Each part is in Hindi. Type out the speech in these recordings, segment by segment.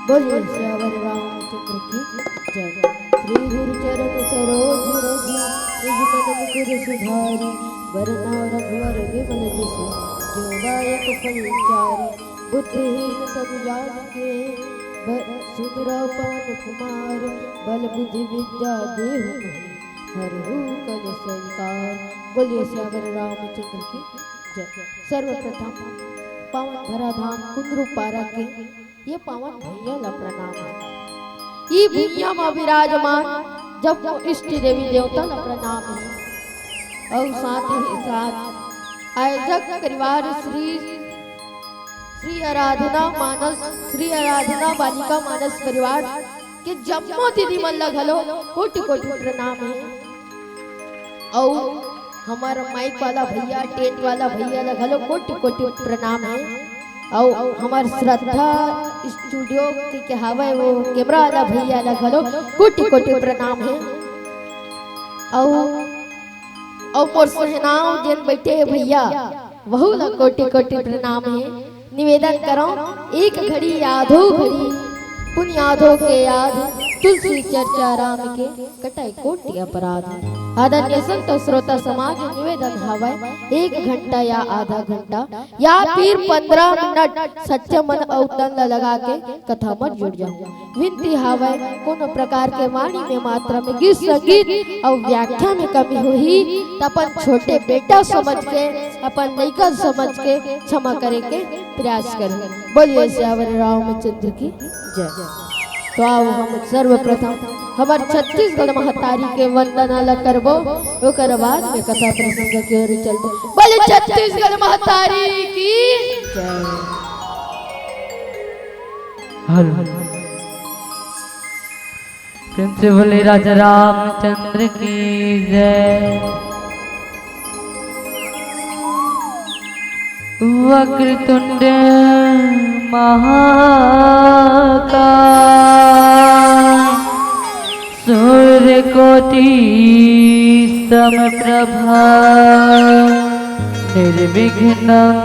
बोलिए श्यावर रामचंद्र की जय। श्री गुरु चरण सरोज रज निज मन मुकुर सुधारी वरना रघुवर विमल जसु जोदायक फलचारी बुद्धिहीन तनु जानिके सुमिरौ पवन कुमार बल बुद्धि विद्या देहु हरहु कल संसार। बोलिए श्यावर रामचंद्र की जय। सर्वप्रथम पावन धराधाम कुंद्रु पारा के ये पावन भैया ला प्रणाम है। ये भैया में विराजमान जब इष्ट देवी देवता ला प्रणाम है। और साथ ही साथ आयोजक परिवार श्री आराधना बालिका मानस परिवार के जम्मो दीदी मन लगलो कोटि कोटि प्रणाम है। और हमारा माइक वाला भैया टेंट वाला भैया लगलो कोटि कोटि प्रणाम है। और हमार श्रद्धा स्टूडियो के कहावे वो कैमरा वाला भैया लगलो कोटि कोटि प्रणाम है। और मोर सहनाव जन बैठे भैया वहु ला कोटि कोटि प्रणाम है। निवेदन करो एक घड़ी यादो घड़ी पुण्य यादों के याद तुलसी चर्चा राम के कटाई कोटि अपराध। आदरणीय संत श्रोता समाज निवेदन हवा एक घंटा या आधा घंटा या फिर 15 मिनट सच्चा मन और तन लगा के कथा मत जुड़ जाओ। विनती हवा कोनो प्रकार के वाणी में मात्रा में गीत संगीत और व्याख्या में कमी हुई तो अपन छोटे बेटा समझ के अपन लइका समझ के क्षमा करे के प्रयास करें। बोलिए श्यावर रामचंद्र की जय। तो आओ हम सर्वप्रथम हमार छत्तीसगढ़ महतारी के वंदना ला करबो ओकर बाद में कथा प्रसंग की ओर चलबो। बोले छत्तीसगढ़ महतारी की जय। प्रेम से बोले राजा रामचंद्र की जय। वक्रतुंड महाकाय सूर्य सूर्यकोटि समप्रभा निर्विघ्नं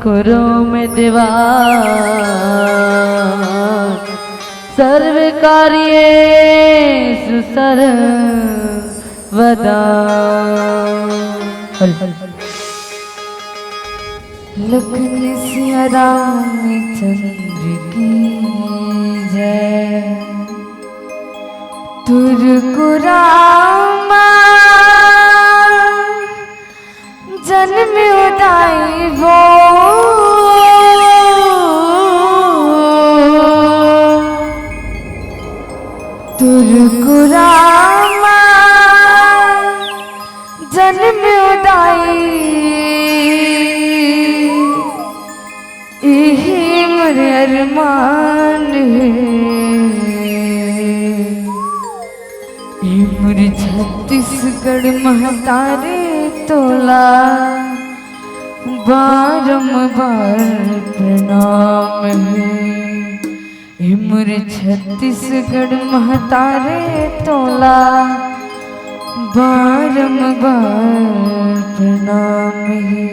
कुरु मे देवा सर्वकार्येषु सर्वदा। लखन सिया रामचंद्र की जय। तुरको रामा जन्म उदाई वो तुरको रामा जन्म उदाई यही मेरे अरमान है। ये मेरे छत्तीसगढ़ महतारे तोला बारंबार प्रणाम है। ये मेरे छत्तीसगढ़ महतारे तोला बारंबार प्रणाम है।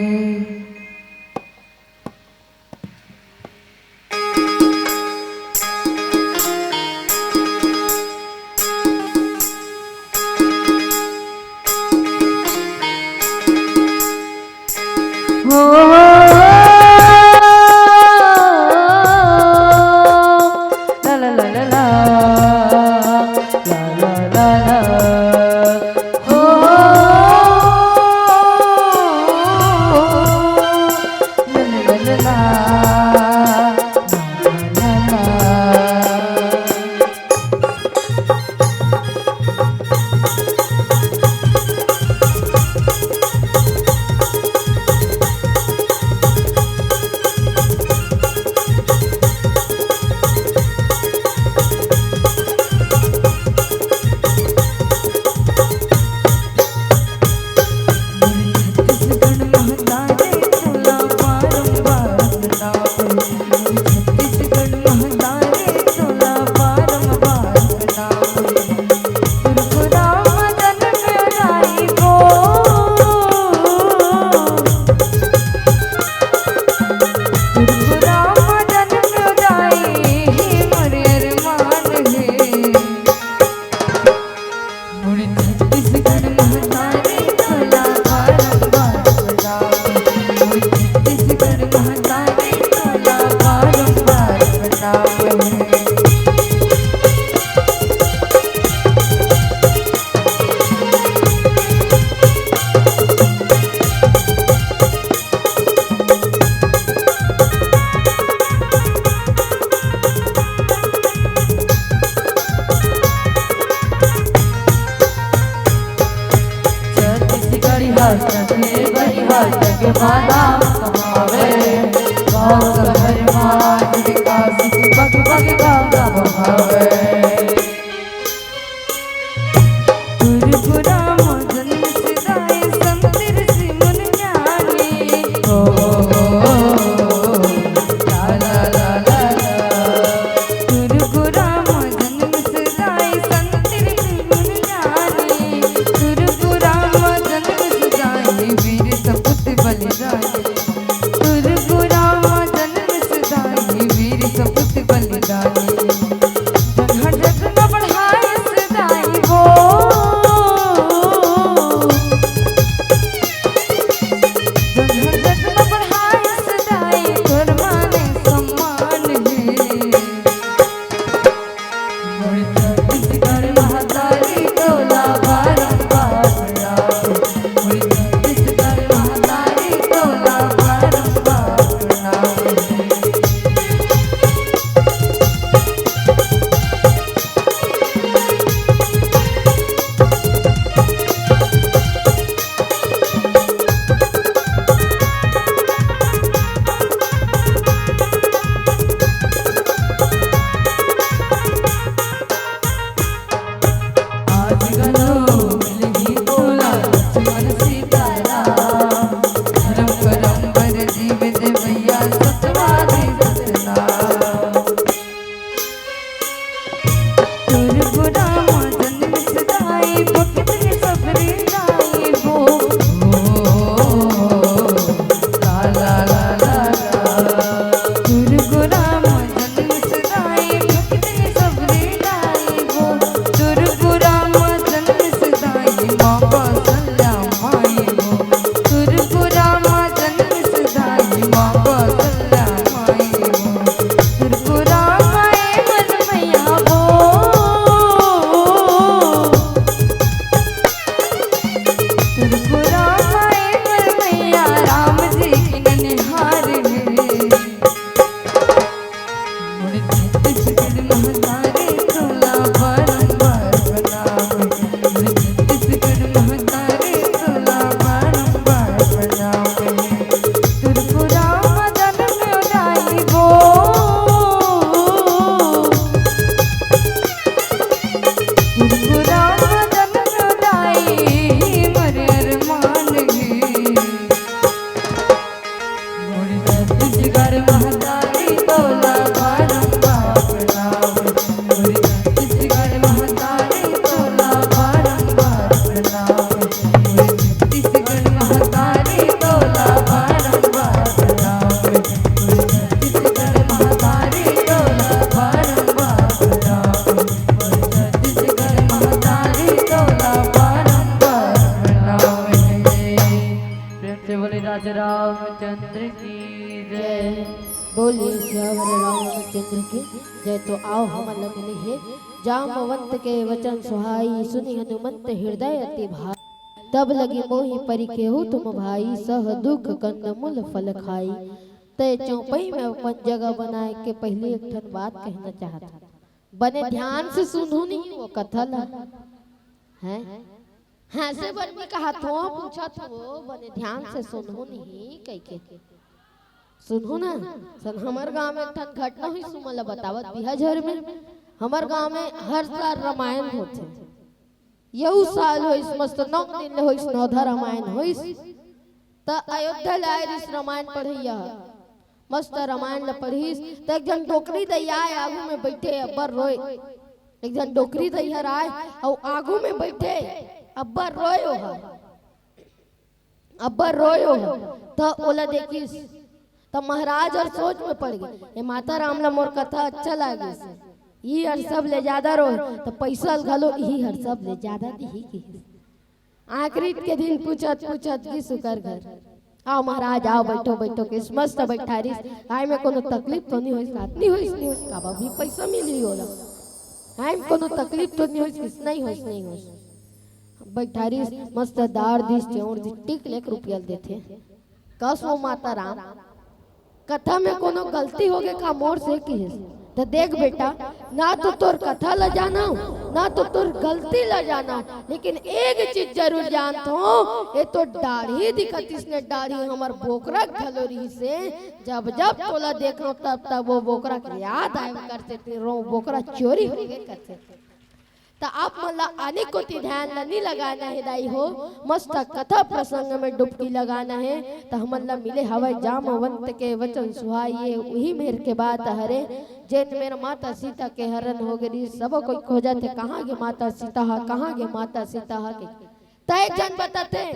हो ला ला ला ला ला ला ला ला हो ला ला ला ला बोलिए श्यावर रामचंद्र की जय। तो आओ हम मिले है जामवंत के वचन सुहाई, सुनि हनुमंत हृदय अति भाई। तब लगी मोहि परि केहू तुम भाई, सह दुख कंद मूल फल खाई। तय चौपाई में अपन जगह बनाए के पहले एक ठन बात कहना चाहता। बने ध्यान से सुनू नहीं वो कथा ला है। हाँ से बन में कहा तो पूछा तो बने ध्यान से सुनू नहीं कह के सुनू ना। सन हमार गांव में एक ठन घटना हुई सुमला बतावत बिहाझर में। हमार गांव में हर साल रामायण होते। यू साल होइस मस्त 9 दिन ले होइस 9 रामायण होइस। त अयोध्या लाए इस रामायण पढ़ैया मस्त रामायण ल पढ़िस। त एक जन डोकरी दैया आगू में बैठे अब्बर रोए। एक जन डोकरी दैया आए और आगू में बैठे अब्बर रोयो है। अब्बर रोयो है तो ओला देखिस तो महाराज और सोच में पड़ गए। ये माता राम ला मोर कथा अच्छा लागे से ये हर सब ले ज्यादा रो तो पैसा घलो यही हर सब ले ज्यादा दी की। आखिरी के दिन पूछत पूछत की सुकर घर आओ महाराज आओ बैठो बैठो के मस्त बैठारिस। आय में कोनो तकलीफ तो नहीं होइस रात नहीं होइस काबा भी पैसा मिली होला। आय में कोनो तकलीफ तो नहीं होइस नहीं होइस बैठारिस मस्त दार दिस चौर दिस टिक 1 रुपया देते। कसो माता राम कथा में कोनो गलती हो गए का मोर से की तो देख बेटा ना तो तोर कथा ला जाना ना तो तोर गलती ला जाना, लेकिन एक चीज जरूर जानत हो ये तो दाढ़ी दिखत इसने दाढ़ी हमर बोकरा घलोरी से जब जब तोला देखो तब तब वो बोकरा के याद आए करते थे रो बोकरा चोरी हो गए करते। तो आप मला आने को ध्यान नहीं लगाना है दाई हो मस्त कथा प्रसंग में डुबकी लगाना है। तो हमला मिले हवा जामवंत के वचन सुहाइए वही मेर के बात हरे जेन मेरा माता सीता के हरण हो गई। सब कोई खोजा थे कहाँ गे माता सीता हा कहाँ गे माता सीता हा के। तो एक जन बताते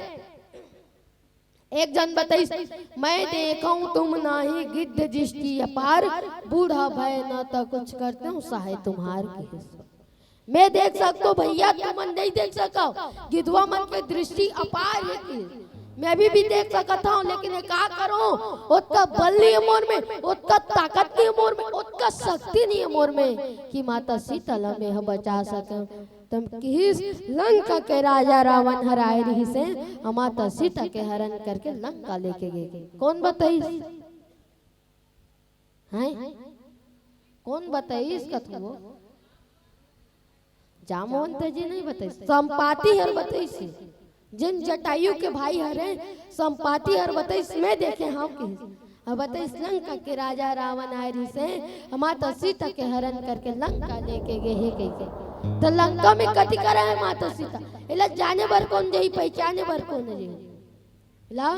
एक जन बताइस मैं देखूं तुम नाही गिद्ध दृष्टि अपार, बूढ़ा भय न तो कुछ करते हूँ सहाय तुम्हार की। मैं देख सकता हूँ भैया तुम नहीं देख सको गिद्धवा मन के दृष्टि अपार है की। मैं भी देख सकता हूँ लेकिन क्या करूँ उसका बल नहीं है मोर में उसका ताकत नहीं है मोर में उसका शक्ति नहीं है मोर में कि माता सीता ला में हम बचा सके। तुम किस लंका के राजा रावण हराए रही से माता सीता के हरण करके लंका लेके गए। कौन बताइस हैं कौन बताइस कथा वो जामवंत जी नहीं बताइस संपाति हर बताइस जिन जटायु के भाई हरे संपाति हर बताइस मैं देखे हाँ की अब बताइस लंका के राजा रावण आए रही से माता सीता के हरण करके लंका लेके गए है कह। तो लंका में कथी करा है माता सीता इला जाने बर कौन जाई पहचाने बर कौन जाई ला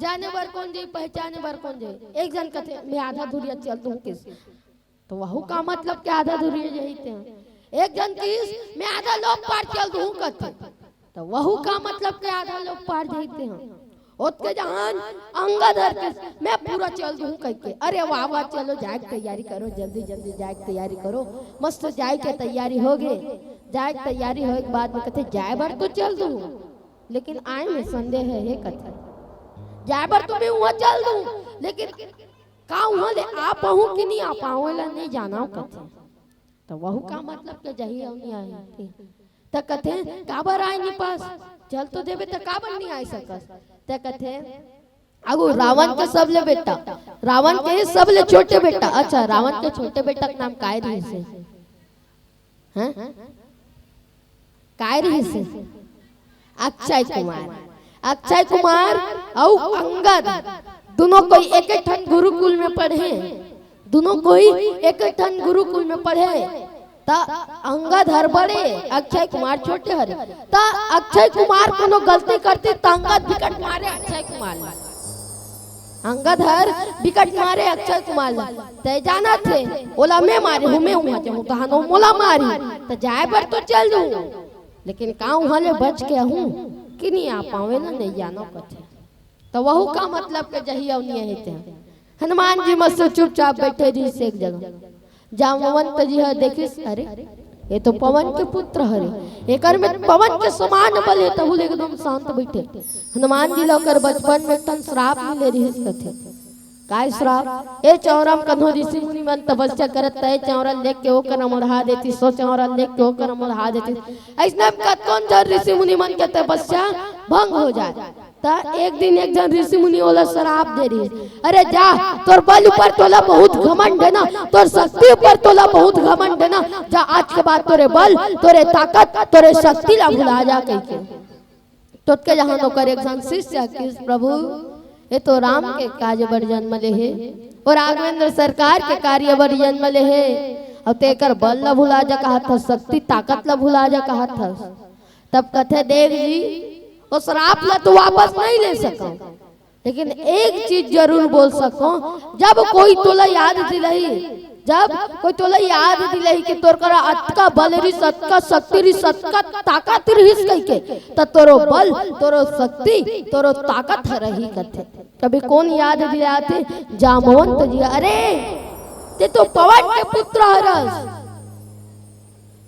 जाने बर कौन जाई पहचाने बर कौन जाई। एक जन कथे मैं आधा दूरिया चल दूं किस तो वहु का मतलब के आधा दूरिया जाईते हैं। एक जन किस मैं आधा लोग पार चल दूं कथे तो वहु का मतलब के आधा लोग पार जाते हैं। उसके जहान अंगधर के मैं पूरा चल दूं कह के। अरे वाह वाह चलो जाए तैयारी करो जल्दी जल्दी जाए तैयारी करो मस्त जाए के तैयारी हो गए। जाए तैयारी हो के बाद में कहते जाए बार तो चल दूं लेकिन आए में संदेह है कथा जाए बार तो मैं वहां चल दूं लेकिन का वहां ले आ पाऊं कि नहीं आ पाऊं नहीं जाना कथे। तो वहु का मतलब के जही नहीं आए त कथे काबर आए नहीं पास चल तो देवे त काबर नहीं आए सकस। त कथे अगो रावण के सब ले बेटा रावण के सब ले छोटे बेटा। अच्छा रावण के छोटे बेटा का नाम काय रही से हैं काय रही से अक्षय कुमार और अंगद दोनों कोई एक ठन गुरुकुल में पढ़े दोनों कोई एक ठन गुरुकुल में पढ़े। ता अंगद हर बड़े अक्षय कुमार छोटे हरे। ता अक्षय कुमार कोनो गलती करते ता अंगद विकट मारे अक्षय कुमार अंगद हर विकट मारे अक्षय कुमार ते जाना थे बोला मैं मारे हूँ मैं वहां जाऊँ तो मोला मारी तो जाए पर तो चल दूँ लेकिन का वहां ले बच के हूँ कि नहीं आ पावे ना नहीं जानो कथे। तो वहु का मतलब के जही अवनिया हेते हनुमान जी मस्त चुपचाप बैठे जी से एक जगह। जामवंत जी है देखिस अरे ये तो पवन के पुत्र हरे एकर में पवन के समान बल है तबुल एकदम शांत बैठे। हनुमान जी लकर बचपन में तन श्राप मिले रही कथे काय श्राप ए चौरम कन्हो ऋषि मुनि मन तपस्या करत तय चौरा लेख के ओकर मोढ़ा देती सो चौरा लेख के ओकर मोढ़ा देती ऐसने कौन जन ऋषि मुनि मन के तपस्या भंग हो जाए ता एक दिन एक जन ऋषि मुनि वाला श्राप दे रही अरे जा तोर बल ऊपर तोला बहुत घमंड है ना तोर शक्ति ऊपर तोला बहुत घमंड है ना जा आज के बाद तोरे बल तोरे ताकत तोरे शक्ति ला भुला जा कह के तो के जहां नौकर एक जन शिष्य कि प्रभु ये तो राम के कार्य बर जन्म ले है और राघवेंद्र सरकार के कार्य बर जन्म ले है और तेकर बल ला भुला जा कहा था शक्ति ताकत ला भुला जा कहा था तब कथे देव जी उस श्राप ला तो वापस नहीं ले सको लेकिन एक चीज जरूर बोल सको जब कोई तोला याद दिलाई जब कोई तोला याद दिलाई कि तोर करा अतका बल री सतका शक्ति री सतका ताकत रहीस कह के त तोरो बल तोरो शक्ति तोरो ताकत रही कथे कभी कौन याद दिलाते जामवंत जी अरे ते तो पवन के पुत्र हरस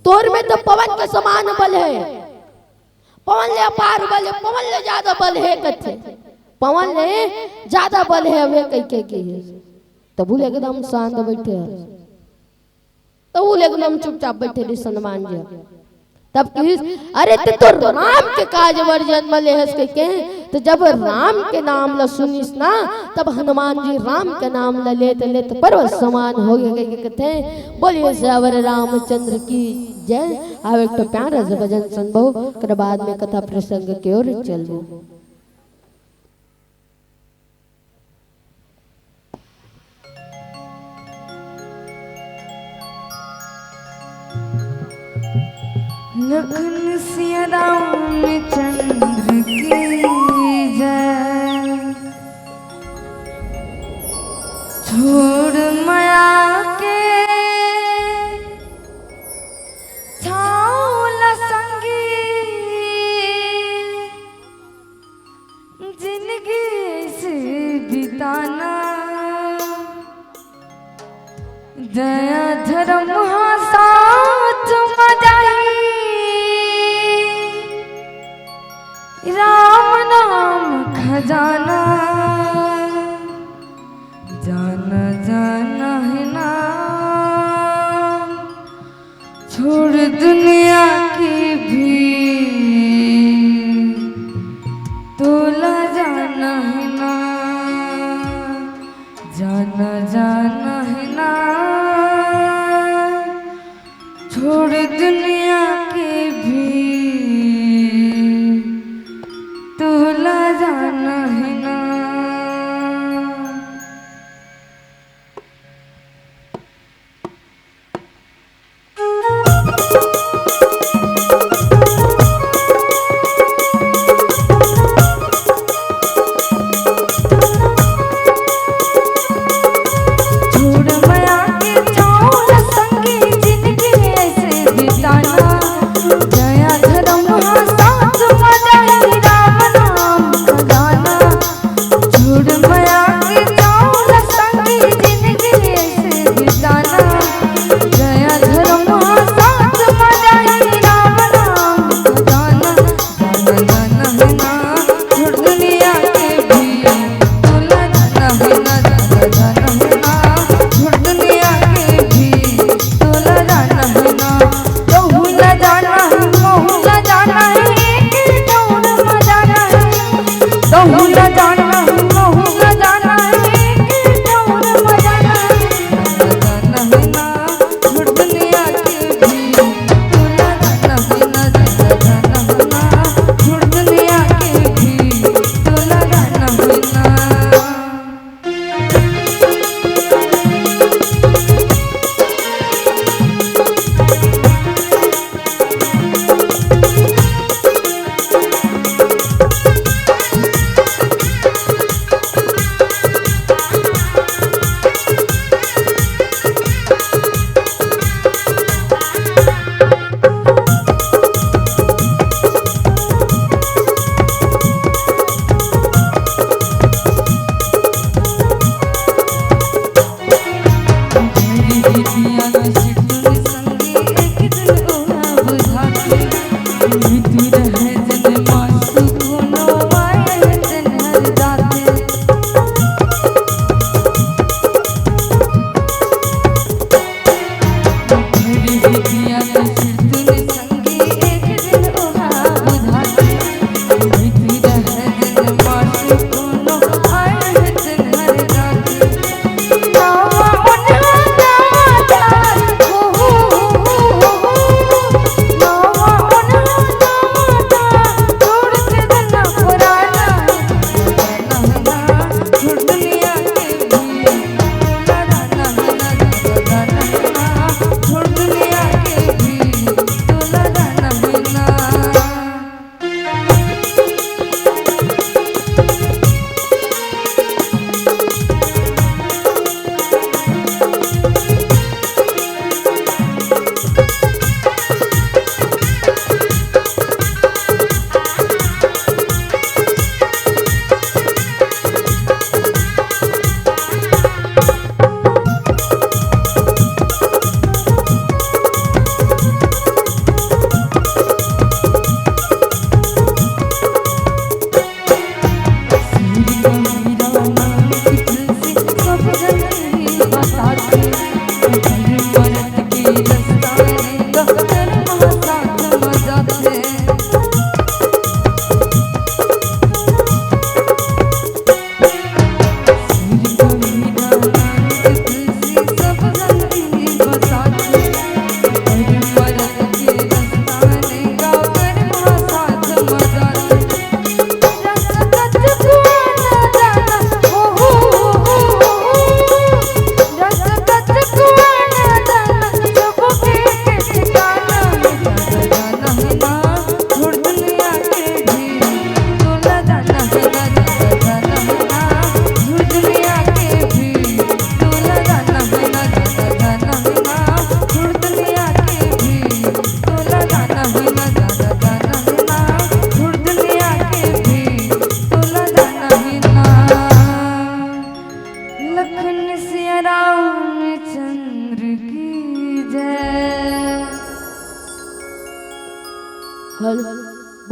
तोर में तो पवन के समान बल है पवन ले अपार बल है पवन ले ज्यादा बल है कथे पवन ले ज्यादा बल है वे कह के तब एकदम शांत बैठे तो वो एकदम चुपचाप बैठे रे सम्मान जी तब कि अरे ते तो राम के काज वर जन्म ले हस के तो जब राम के नाम ला सुनिस ना तब हनुमान जी राम के नाम ला लेते पर्वत समान हो गए कहते बोलिए सवर रामचंद्र की जय आवे तो प्यारा भजन सुनबो कर बाद में कथा प्रसंग की ओर चलबो लखन सिया रामचंद्र की जय छोड़ माया के छाओला संगी जिंदगी से बिताना दया धर्म साथ मजाई राम नाम खजाना जाना जाना है ना छोड़ दुनिया की भी तोला जाना है ना जाना जाना है ना छोड़ दुनिया की भी तोला जाना है ना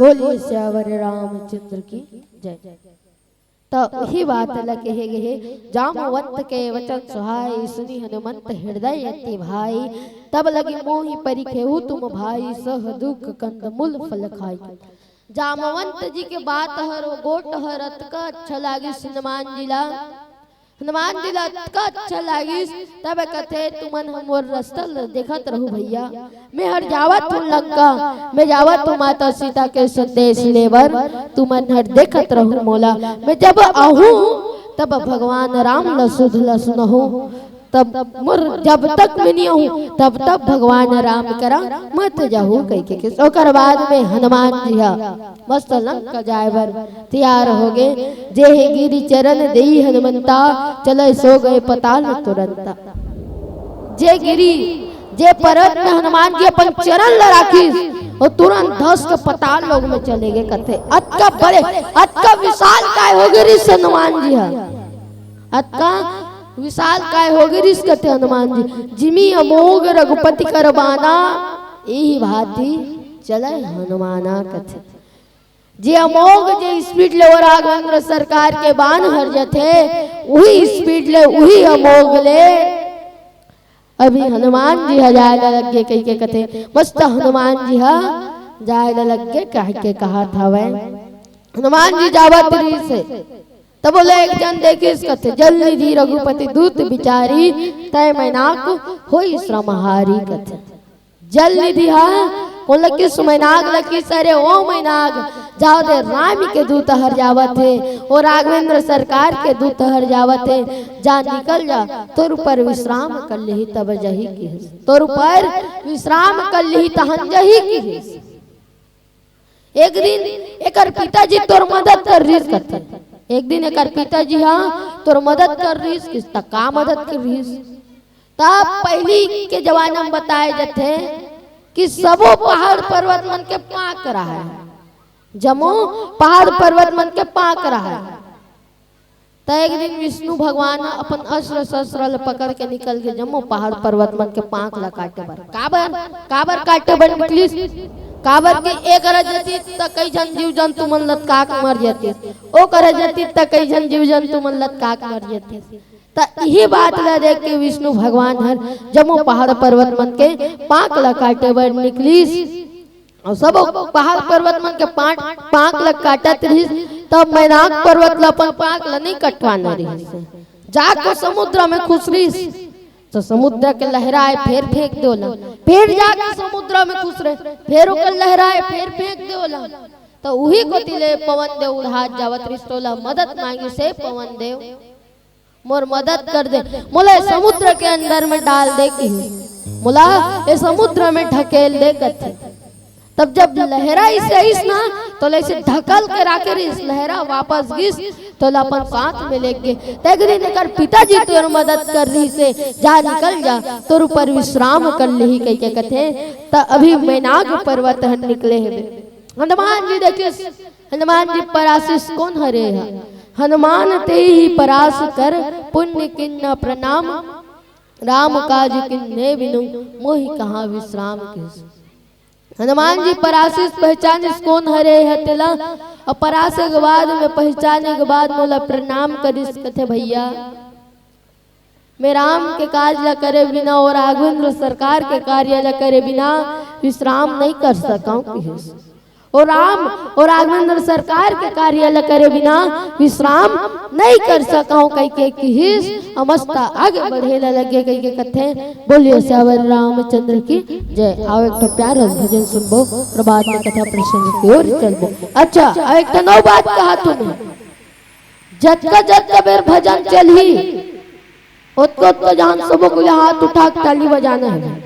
बोलिए श्यावर रामचंद्र की जय। तो वही बात लगे है जामवंत के वचन सुहाई सुनी हनुमंत हृदय अति भाई तब लगी मोहि परिखेहु तुम भाई सह दुख कंद मूल फल खाई। जामवंत जी के बात हर वो गोट हर अतका अच्छा लागी हनुमान जी का अच्छा लागी तब कथे तुमन हमोर रस्तल देखत रहू भैया मैं हर जावत हूँ लंका मैं जावत हूँ माता सीता के संदेश लेवर तुमन हर देखत रहू मोला मैं जब आहूँ तब भगवान राम लसुध लसुनहु तब मुर जब तक मैं नहीं हूँ तब तक भगवान राम करा मत जाहू कह के ओकर बाद में हनुमान जी मस्त लंका जायवर तैयार हो गए जे हे गिरी चरण देई हनुमंता चले सो गए पताल तुरंता। जे गिरी जे पर्वत में हनुमान जी अपन चरण ल राखी और तुरंत धस के पताल लोग में चले गए कथे अतका बड़े अतका विशाल काय हो गए ऋषि हनुमान जी अतका विशाल काय हो गए ऋषि कथे हनुमान जी जिमी अमोघ रघुपति कर बाना यही भांति चले हनुमाना कथे जे अमोघ जे स्पीड ले और राघवेंद्र सरकार के बान हर जथे वही स्पीड ले वही अमोघ ले अभी हनुमान जी जाए लग गए कही के कथे मस्त हनुमान जी जाए लग गए कह के कहा था वह हनुमान जी जावत रही से तब बोले एक जन देखे इस कथे जल निधि रघुपति दूत बिचारी तय मैनाक होई श्रमहारी कथे जल निधि कौन लकी सुमैनाग लकी सरे ओ मैनाग जाओ दे राम के दूत हर जावत है और राघवेंद्र सरकार के दूत हर जावत है जा निकल जा तोर पर विश्राम कर ली तब जही की तोर पर विश्राम कर ली तहन जही की एक दिन एकर पिताजी तोर मदद कर रही कथे एक दिन एकर पिताजी तोर मदद कर रही किसता का मदद कर रही तब पहली के जमाना में बताए जाते कि सबो पहाड़ पर्वत मन के पाक रहा है जमो पहाड़ पर्वत मन के पाक रहा है। तो एक दिन विष्णु भगवान अपन अस्त्र शस्त्र पकड़ के निकल के जमो पहाड़ पर्वत मन के पाक ला काटे बर काबर काटे बर निकलिस काबर के एक रजती त कई जन जीव जंतु मन लतकाक मर जाते ओ कर जती त कई जन जीव जंतु मन लतकाक मर जाते त यही बात ला देख के विष्णु भगवान हर जमो पहाड़ पर्वत मन के पाक ला काटे बर निकलिस और सब पहाड़ पर्वत मन के पाक ला काटत रहिस तब मैनाक पर्वत ला अपन पाक ला नहीं कटवाना रहिस जाको समुद्र में खुसरिस तो समुद्र के लहराए फिर फेंक देला फिर जाके समुद्र में खुश रहे फिर ओकर लहराए फिर फेंक देला तो वही को तिले पवन देव उड़ात जावत रिस्तोला मदद मांगी से पवन देव मोर मदद कर दे मोला समुद्र के अंदर में डाल दे की मोला ये समुद्र में ढकेल दे कथे तब जब लहरा इसे आइस ना तो ऐसे ढकल के राखे इस लहरा वापस गिस तो अपन साथ में ले गए तक दिन कर पिताजी तोर मदद कर रही से जा निकल जा तोर ऊपर विश्राम कर ली कह के कथे त अभी मैनाक पर्वत हन निकले है हनुमान जी देखे हनुमान जी पर आशीष कौन हरे है हनुमान ते ही परास कर पुण्य किन्न प्रणाम राम काज किन्ने बिनु मोहि कहाँ विश्राम किस हनुमान जी परासिस पहचाने कौन हरे हतेला और परासे के बाद में पहचाने के बाद मोला प्रणाम करिस कथे भैया मैं राम के काज ला करे बिना और राघवेंद्र सरकार के कार्य ला करे बिना विश्राम नहीं कर सकाऊं और राम और राघवेंद्र सरकार के कार्य ला करे बिना विश्राम नहीं कर सकाऊं कह के किहिस अमस्ता आगे बढ़े ला लगे कह के कथे बोलिए श्यावर रामचंद्र की जय। आओ एक तो प्यारा भजन सुनबो प्रभात में कथा प्रसंग की ओर चलबो। अच्छा एक तो नौ बात कहा तूने जत बेर भजन चली उतको जान सबो को हाथ उठा ताली बजाना है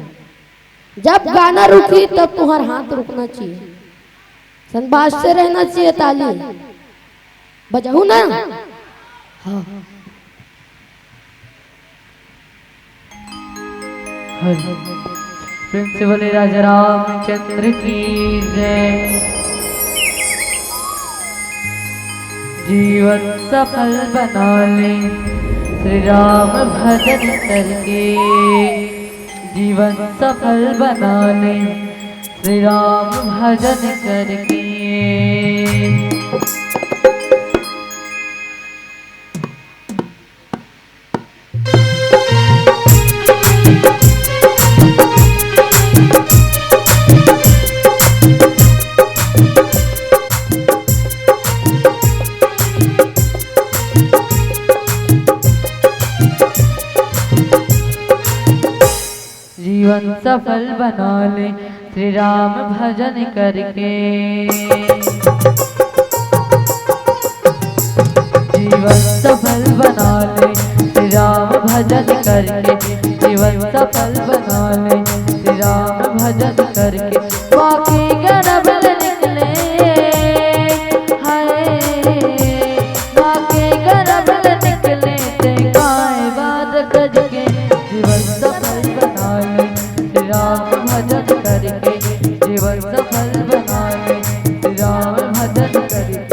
जब गाना रुकी तब तुम्हारा हाथ रुकना चाहिए संबाद से रहना चाहिए ताली बजाऊ ना हाँ प्रिंसिपल राजा रामचंद्र की जय। जीवन सफल बना ले श्री राम भजन करके जीवन सफल बना ले श्री राम भजन करके सफल बना ले श्री राम भजन करके। जीवन सफल बना ले श्री राम भजन करके, जीवन सफल बना ले श्री राम भजन करके। बाकी गर्भ निकले हाय, बाकी गर्भ निकले ते गाय बात करके। जीवन सफल बना ले श्री राम भजन करके, जीवन सफल बना ले श्री राम भजन करके।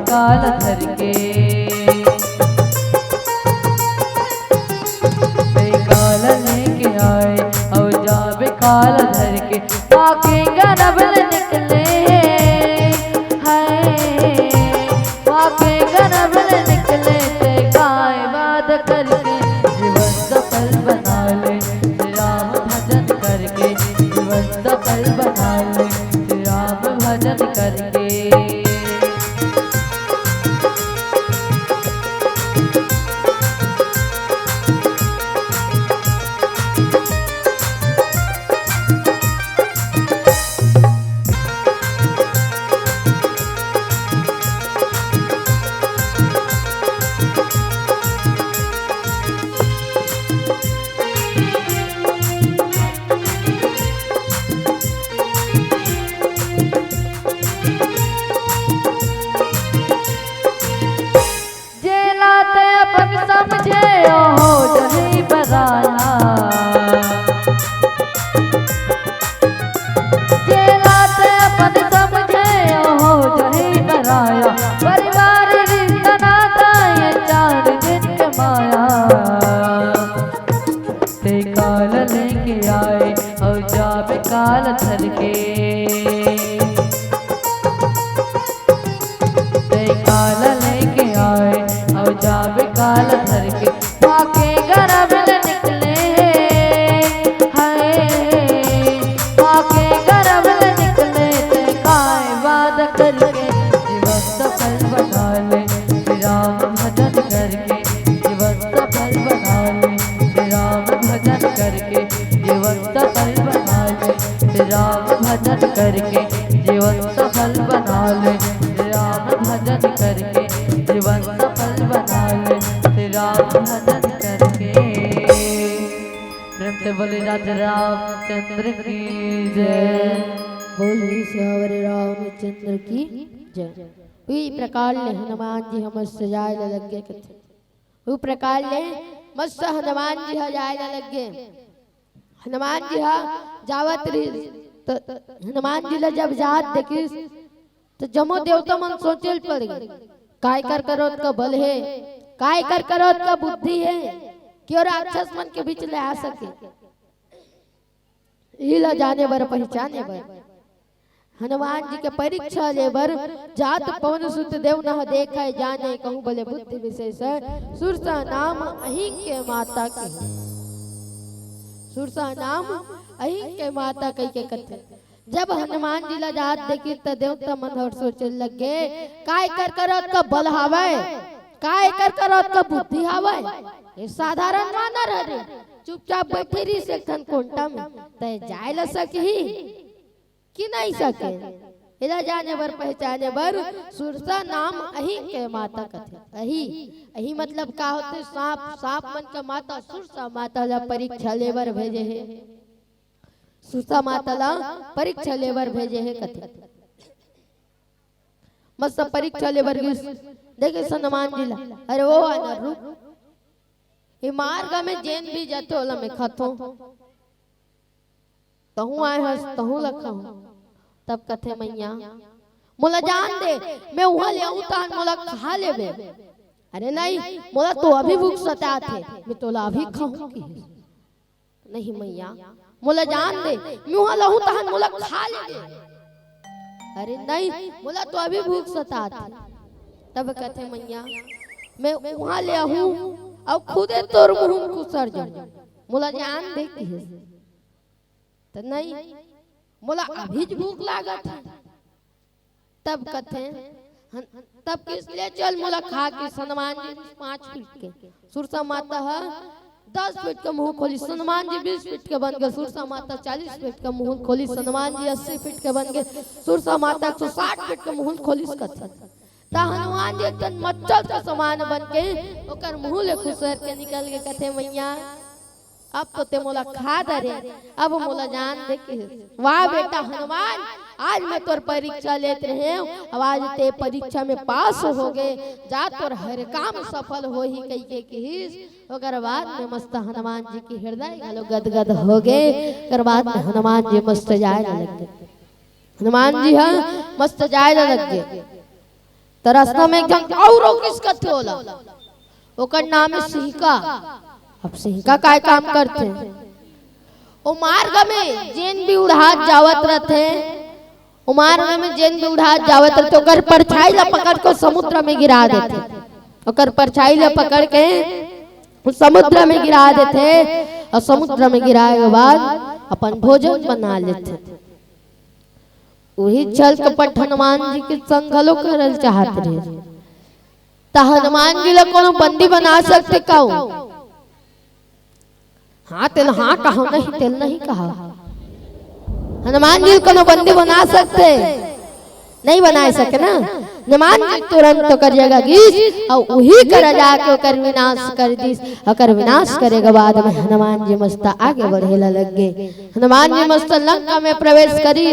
काल धर के काल लेके आए और जावे काल धर के। बाकी गर्भ निकले हाय, बाकी गर्भ निकले ते गाय बात करके। जीवन सफल बना ले श्री राम भजन करके, जीवन सफल बना ले श्री राम भजन करके। परिवार रिश्ता नाता ये चार दिन कमाया ते काल लेके आए और जावे काल धर के। ते काल लेके आए और जावे काल धर के। बाकी गर्भ निकले हाय, बाकी गर्भ निकले ते काय वाद करके। जीवन सफल बना ले श्री राम भजन करके, जीवन सफल बना ले श्री राम भजन करके, जीवन सफल बना ले श्री राम भजन करके, जीवन सफल बना ले श्री राम भजन करके, जीवन सफल बना ले श्री राम भजन करके। प्रेम से बोले राजा रामचंद्र की जय। बोली सियावर रामचंद्र की जय। उई प्रकार ले हनुमान जी हम सजाए लगे कथे। उ प्रकार ले मस्त हनुमान जी जाए लगे। हनुमान जी जावत रही तो हनुमान जी जब जात देखी तो जमो देवता मन सोचल पड़ गए काय कर करोत का बल है, काय कर करोत का बुद्धि है, क्यों राक्षस मन के बीच ले आ सके। हिला जाने बर पहचाने बर हनुमान जी के परीक्षा ले बर जात पवन सुत देव न देखा जाने कहूँ भले बुद्धि विशेष सुरसा नाम अहि के माता के। सुरसा नाम अहि के माता कही के कथे। जब हनुमान जी ला जात देखी तो देवता मन और सोचे लगे काय कर करोत का बल हावे, काय कर करोत का बुद्धि हावे। ये साधारण मानर रे चुपचाप बैठी रही से खन कोंटा में तय जाय ल सकी कि नहीं सके। इला जाने बर पहचाने बर सुरसा नाम अहि के माता कथे। अहि अहि मतलब का होते सांप, सांप मन का माता सुरसा माता ला परीक्षा लेबर भेजे है। सुसा माता ला परीक्षा लेबर भेजे है कथे मस्त परीक्षा लेबर गिस देखे हनुमान जी ला अरे वो अनर रूप ये मार्ग में जेन भी जाते होला में खतो तहु आए हस तहु लखा तब कथे मैया मोला जान दे मैं वहां ले आऊं तान मोला खा लेबे अरे नहीं मोला तो अभी भूख सता थे मैं तोला अभी खाऊंगी नहीं मैया मोला जान दे मैं वहां लाऊं तान मोला खा लेबे अरे नहीं मोला तो अभी भूख सता थे तब कथे मैया मैं वहां ले आऊं और खुदे तोर मुंह खुसर जाऊं मोला जान दे की तो नहीं मोला अभी भूख लागत है तब कथे तब किस ले चल मोला खा के हनुमान जी 5 फीट के सुरसा माता है 10 फीट का मुंह खोली हनुमान जी 20 फीट के बन गए सुरसा माता 40 फीट का मुंह खोली हनुमान जी 80 फीट के बन गए सुरसा माता 160 फीट का मुंह खोली कथे ता हनुमान जी एकदम मच्छर के समान बन के ओकर मुंह ले खुसर के निकल के कथे मैया अब तो ते मोला खा दरे अब मोला जान दे के वाह बेटा हनुमान आज मैं तोर परीक्षा लेते रहे अब आज ते परीक्षा में पास हो गए जा तोर हर काम सफल हो ही कई के किस ओकर बाद में मस्त हनुमान जी की हृदय गलो गदगद हो गए ओकर बाद में हनुमान जी मस्त जाए लग गए हनुमान जी हां मस्त जाए लग गए तो रास्ता में एकदम औरो किसका थोला ओकर नाम है सिंहका अब सिंहका काय काम करते ओ मार्ग में जेन भी उड़ात जावत रहते ओ मार्ग में जेन भी उड़ात जावत रहते ओकर परछाई ला पकड़ के समुद्र में गिरा देते ओकर परछाई ला पकड़ के समुद्र में गिरा देते और समुद्र में गिराए के बाद अपन भोजन बना लेते वही छल कपट हनुमान जी के संग घलो करल चाहत रहे ता हनुमान जी ला कोनो बंदी बना सकते काऊ हाँ तेल हाँ कहा नहीं तेल नहीं कहा हनुमान जी को बंदी बना सकते नहीं बना सके ना हनुमान जी तुरंत तो कर जाएगा गीस और वही कर जाके ओकर विनाश कर दिस ओकर विनाश करेगा बाद में हनुमान जी मस्त आगे बढ़ेला लग गए हनुमान जी मस्त लंका में प्रवेश करी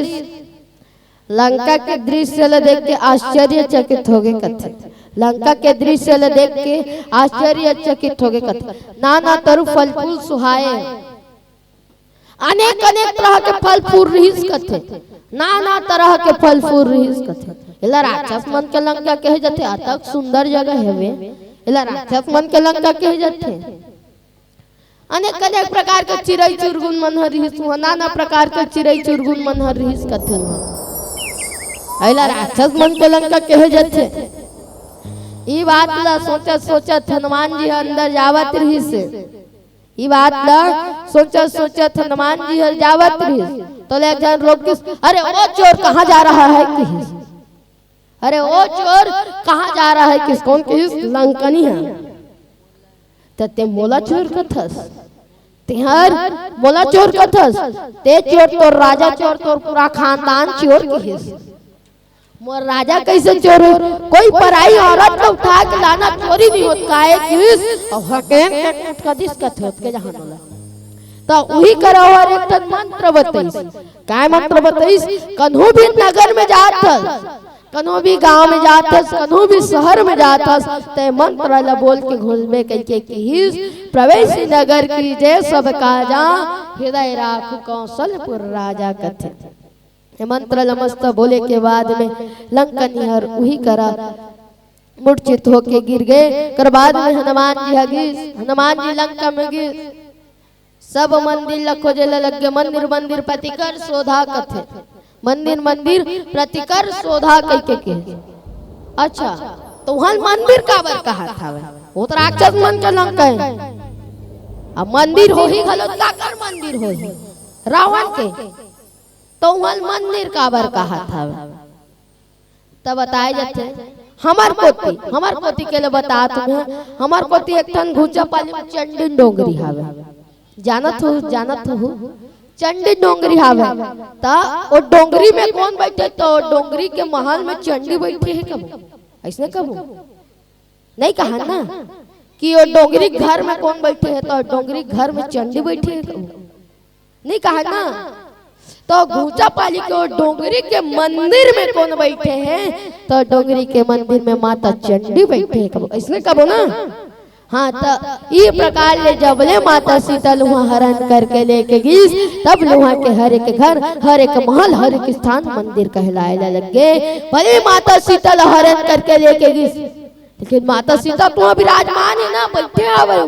लंका के दृश्य ला देख के आश्चर्यचकित हो गए कथे लंका के दृश्य ला देख के आश्चर्यचकित हो गए कथे नाना तरु फल फूल सुहाए अनेक अनेक तरह के फल फूल रहीस कथे नाना तरह के फल फूल रहीस कथे इला राक्षस मन के लंका कहे जाते अतक सुंदर जगह हेवे इला राक्षस मन के लंका कहे जाते अनेक अनेक प्रकार के चिड़ै चुरगुन मन रहीस नाना प्रकार के चिड़ै चुरगुन मन रहीस कथे इला राक्षस मन के लंका कहे जाते ई बात ला सोचत सोचत हनुमान जी अंदर जावत रही से ई बात ला सोचत सोचत हनुमान जी जावत रही तो ले जन लोग किस अरे ओ चोर कहां जा रहा है किस अरे ओ चोर कहां जा रहा है किस कौन किस लंकनी है ते मोला चोर कथस तिहर मोला चोर कथस ते चोर तो राजा चोर तो पूरा खानदान चोर किस मोर राजा कैसे चोर कोई पराई औरत को उठा के लाना चोरी नहीं होता है किस और हकेन के कदिस कथ होत के जहां होला तो वही करा और एक तन मंत्र बताइस काय मंत्र बताइस कन्हू भी नगर में जात कन्हू भी गांव में जात कन्हू भी शहर में जात ते मंत्र ला बोल के घुलबे कह के किस प्रवेश नगर की जय सब काजा हृदय राखु कौशलपुर राजा कथे मंत्र मस्त बोले के बाद में लंकनी हर वही करा मूर्छित होके गिर गए कर बाद में हनुमान जी हनुमान जी लंका में गिर सब मंदिर खोजे लग गए मंदिर मंदिर प्रतिकर शोधा कथे मंदिर मंदिर प्रतिकर शोधा कह के अच्छा तो वहां मंदिर काबर कहा था वो तो राक्षस मन के लंका है अब मंदिर हो ही गलत लाकर मंदिर हो ही रावण के तो वहां मंदिर काबर कहा था तब बताए जाते हमार पोती के लिए बता तुम्हें हमार पोती एक ठन घुचा पाली में चंडी डोंगरी हावे जानत हो चंडी डोंगरी हावे ता वो डोंगरी में कौन बैठे तो डोंगरी के महल में चंडी बैठी है कब ऐसने कब नहीं कहा ना कि वो डोंगरी घर में कौन बैठे है तो डोंगरी घर में चंडी बैठी है कब नहीं कहा ना तो घूचा पाली के और डोंगरी के मंदिर में कौन बैठे हैं? तो डोंगरी के मंदिर में माता चंडी बैठे हैं। इसने कबो ना हाँ, तो ये प्रकार ले जबले माता सीता लुहा हरण करके लेके गीस, तब लुहा के हर एक घर, हर एक महल, हर एक स्थान मंदिर कहलाए लगे। भले माता सीता ला हरण करके लेके गीस, लेकिन माता सीता तो विराजमान है ना, बैठे आवे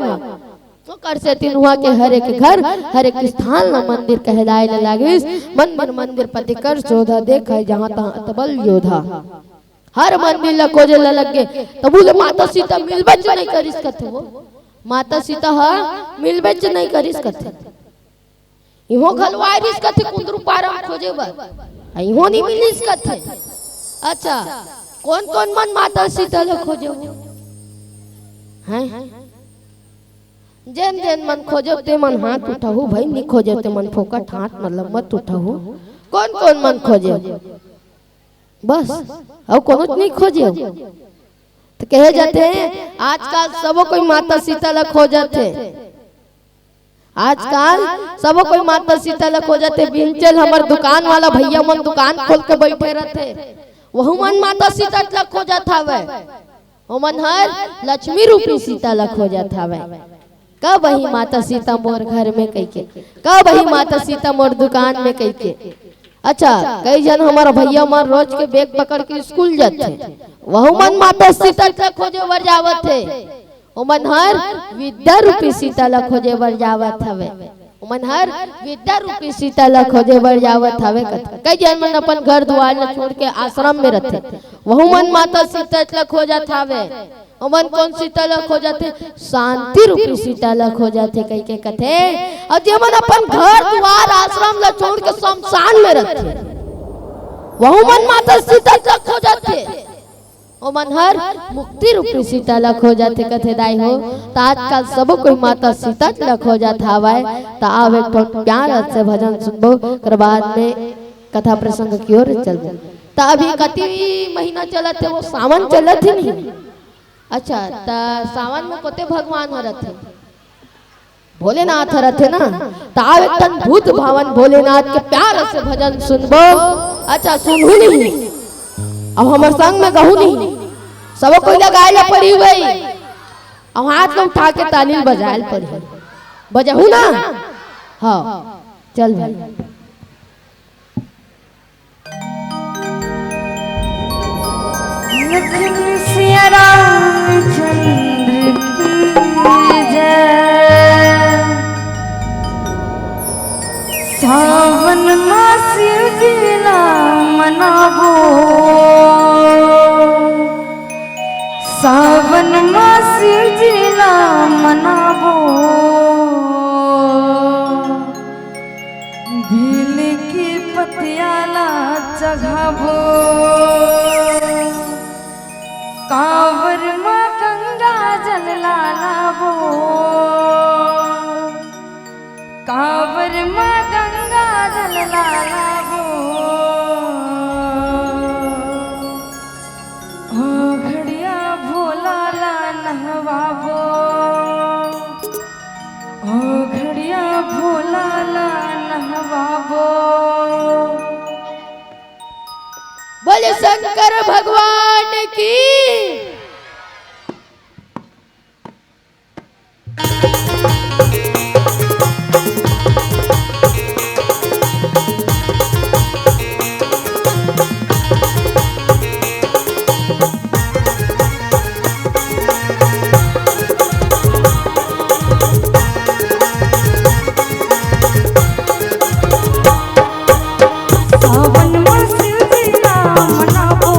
तो कर से तीन हुआ के हर एक घर, हर एक स्थान ना मंदिर कहलाए लगे। मंदिर मंदिर पति कर जोधा देखा जहाँ तहाँ अतबल योधा। हर मंदिर ला खोजे लगे, तो बोले माता सीता मिलबे नहीं करिस कथे। वो माता सीता हाँ मिलबे नहीं करिस कथे, इहो खलवाई रिस कथे कुंदरू पारम खोजे बर, इहो नहीं मिलिस कथे। अच्छा, कौन कौन मन माता सीता ला खोजे हैं? जेन जेन मन खोजो ते मन हाथ उठाऊ भाई, नहीं खोजो ते मन फोकट हाथ मतलब मत उठाऊ। कौन कौन मन खोजे बस, और कोनो नहीं खोजे। तो कहे जाते हैं आजकल सबो कोई माता सीता ला खोजत है, आजकल सबो कोई माता सीता ला खोजत है। बिंचल हमर दुकान वाला भैया मन दुकान खोल के बैठे रहते, वहु मन माता सीता ला खोजत हवे। ओ मन हर लक्ष्मी रूपी सीता ला खोजत हवे। कब वही माता सीता मोर घर में कह के, कब वही माता सीता मोर दुकान में कह के। अच्छा, कई जन हमारा भैया मन रोज के बैग पकड़ के स्कूल जाते, वह मन माता सीता ला खोजे बर जावत है। ओमन हर विद्या रूपी सीता ला खोजे बर जावत हवे, ओमन हर विद्या रूपी सीता ला खोजे बर जावत हवे। कई जन मन अपन घर द्वार ला छोड़ के आश्रम में रहते, वह मन माता सीता ला खोजत हवे। ओमन कौन सीता ला खोजते? शांति रूपी सीता ला खोजते कई के कथे। और जे मन अपन घर द्वार आश्रम ला छोड़ के शमशान में रहते, वह मन माता सीता ला खोजते। ओमन हर मुक्ति रूपी सीता ला खोजते कथे दाई हो। तो आजकल सब कोई माता सीता ला खोजत हवे। तो आवे तो प्यार से भजन सुनबो, कर बाद में कथा प्रसंग की ओर चलबो। तो अभी कति महीना चलत है? वो सावन चलत है नहीं। अच्छा, तो सावन में कोते भगवान रहते? भोलेनाथ रहते ना। तो आवे तन भूत भावन भोलेनाथ के प्यार से भजन सुनबो। अच्छा, सुनहु नहीं, अब हमार संग में गहू नहीं, सब कोई लगाए ला पड़ी हुई, अब हाथ में उठा के ताली बजाए पड़ी, बजहू ना। हाँ चल भाई। रामचंद्र की जय। सावन मास जिला मनावो, सावन मास जिला मनावो। भील की पतियाला चढ़ावो, कांवर माँ गंगा जल लावो, कांवर माँ गंगा जल लावो। ओ घड़िया भोला ला नहवावो, ओ घड़िया भोला ला नहवावो। बोले शंकर भगवान की। सावन मास जिला मनावो,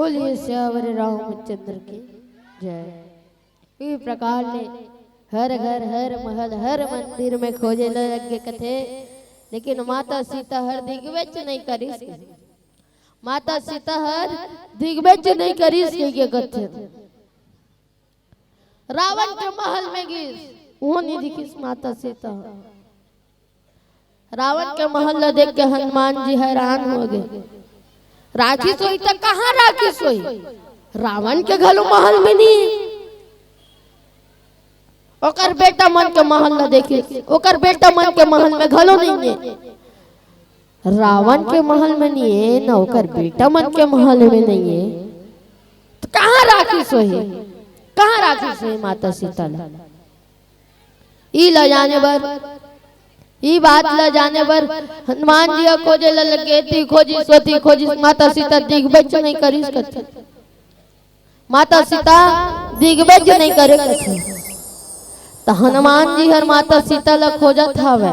बोलिए श्यावर रामचंद्र की जय। इस प्रकार ने हर घर हर महल हर मंदिर में खोजे लगे कथे, लेकिन माता सीता हर दिग्विजय नहीं करी। माता सीता हर दिग्विजय नहीं करी के कथे। रावण के महल में गई वो नहीं दिखी माता सीता। रावण के महल देख के हनुमान जी हैरान हो गए। राखी सोई तो कहाँ राखी सोई? रावण के घलो महल में नहीं। ओकर बेटा मन के महल न देखे, ओकर बेटा मन के महल में घलो नहीं है। रावण के महल में नहीं है न ओकर बेटा मन के महल में नहीं है, तो कहाँ राखी सोई? कहाँ राखी सोई माता सीता? ई ल जाने बर, ई बात ल जाने बर हनुमान जी खोजे लगे थी। खोजी सोती खोजी माता सीता दिग्विजय नहीं करी सकते। माता सीता दिग्विजय नहीं करे कथे। तो हनुमान जी हर माता सीता ला खोजत हवे।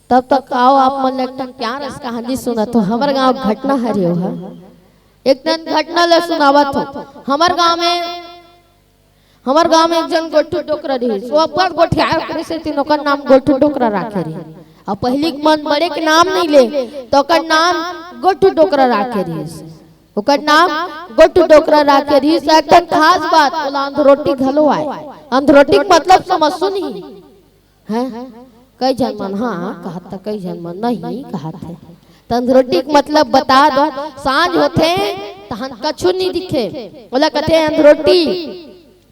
तब तक आओ आप मन लगता प्यार रस कहानी सुना तो हमार गांव घटना हरियो है। एक दिन घटना ला सुनावत हो। हमार गांव में एक जन गोठू डोकरा रही। वो अपन गोठिया करे से तीनों का नाम गोठू डोकरा राखे रही। अब पहली मन बड़े के नाम नहीं ले तो ओकर नाम गोठू डोकरा राखे रही। ओकर नाम गोठू डोकरा राखे रही। एक खास बात बोला अंधरोटी घलो आए। अंधरोटी मतलब समझ सुनी है? कई जन मन हाँ कहता, कई जन मन नहीं कहते। अंधरोटी मतलब बता दो। सांझ होते तहन कछु नहीं दिखे, बोला कथे अंधरोटी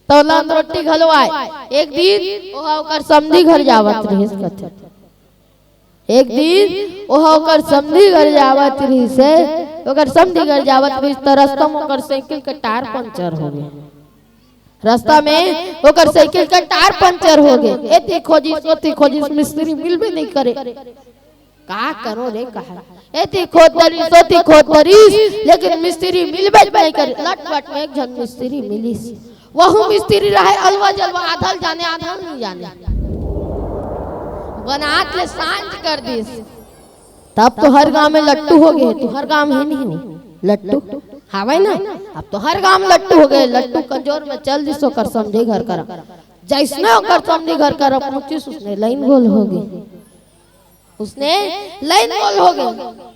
तो अंधरोटी घलो आए। एक दिन ओहा ओकर समधी घर जावत रही कथे। एक दिन ओहा ओकर समधी घर जावत रही से ओकर समधी घर जावत रही तो रास्ता में ओकर साइकिल का टायर पंचर हो गए। रास्ता में ओकर साइकिल का टायर पंचर हो गए। एती खोजी सोती खोजी मिस्त्री मिलबे नहीं करे। का करो रे कहा? एती खोदरी सोती खोदरी लेकिन मिस्त्री मिलबे नहीं करे। लटपट में एक जन मिस्त्री मिली। वह मिस्त्री रहे अलवा जलवा, आधल जाने आधल नहीं जाने। बनात ले सांझ कर दिस। तब तो हर गांव में लट्टू हो गए। तो हर गांव में नहीं हो लट्टू हावे ना। अब तो हर गांव में लट्टू हो गए। लट्टू कंजोर में चल दिसो कर समझे घर कर जैसने होकर समझे घर कर पहुंचिस उसने लाइन गोल हो गई। उसने लाइन गोल हो गई।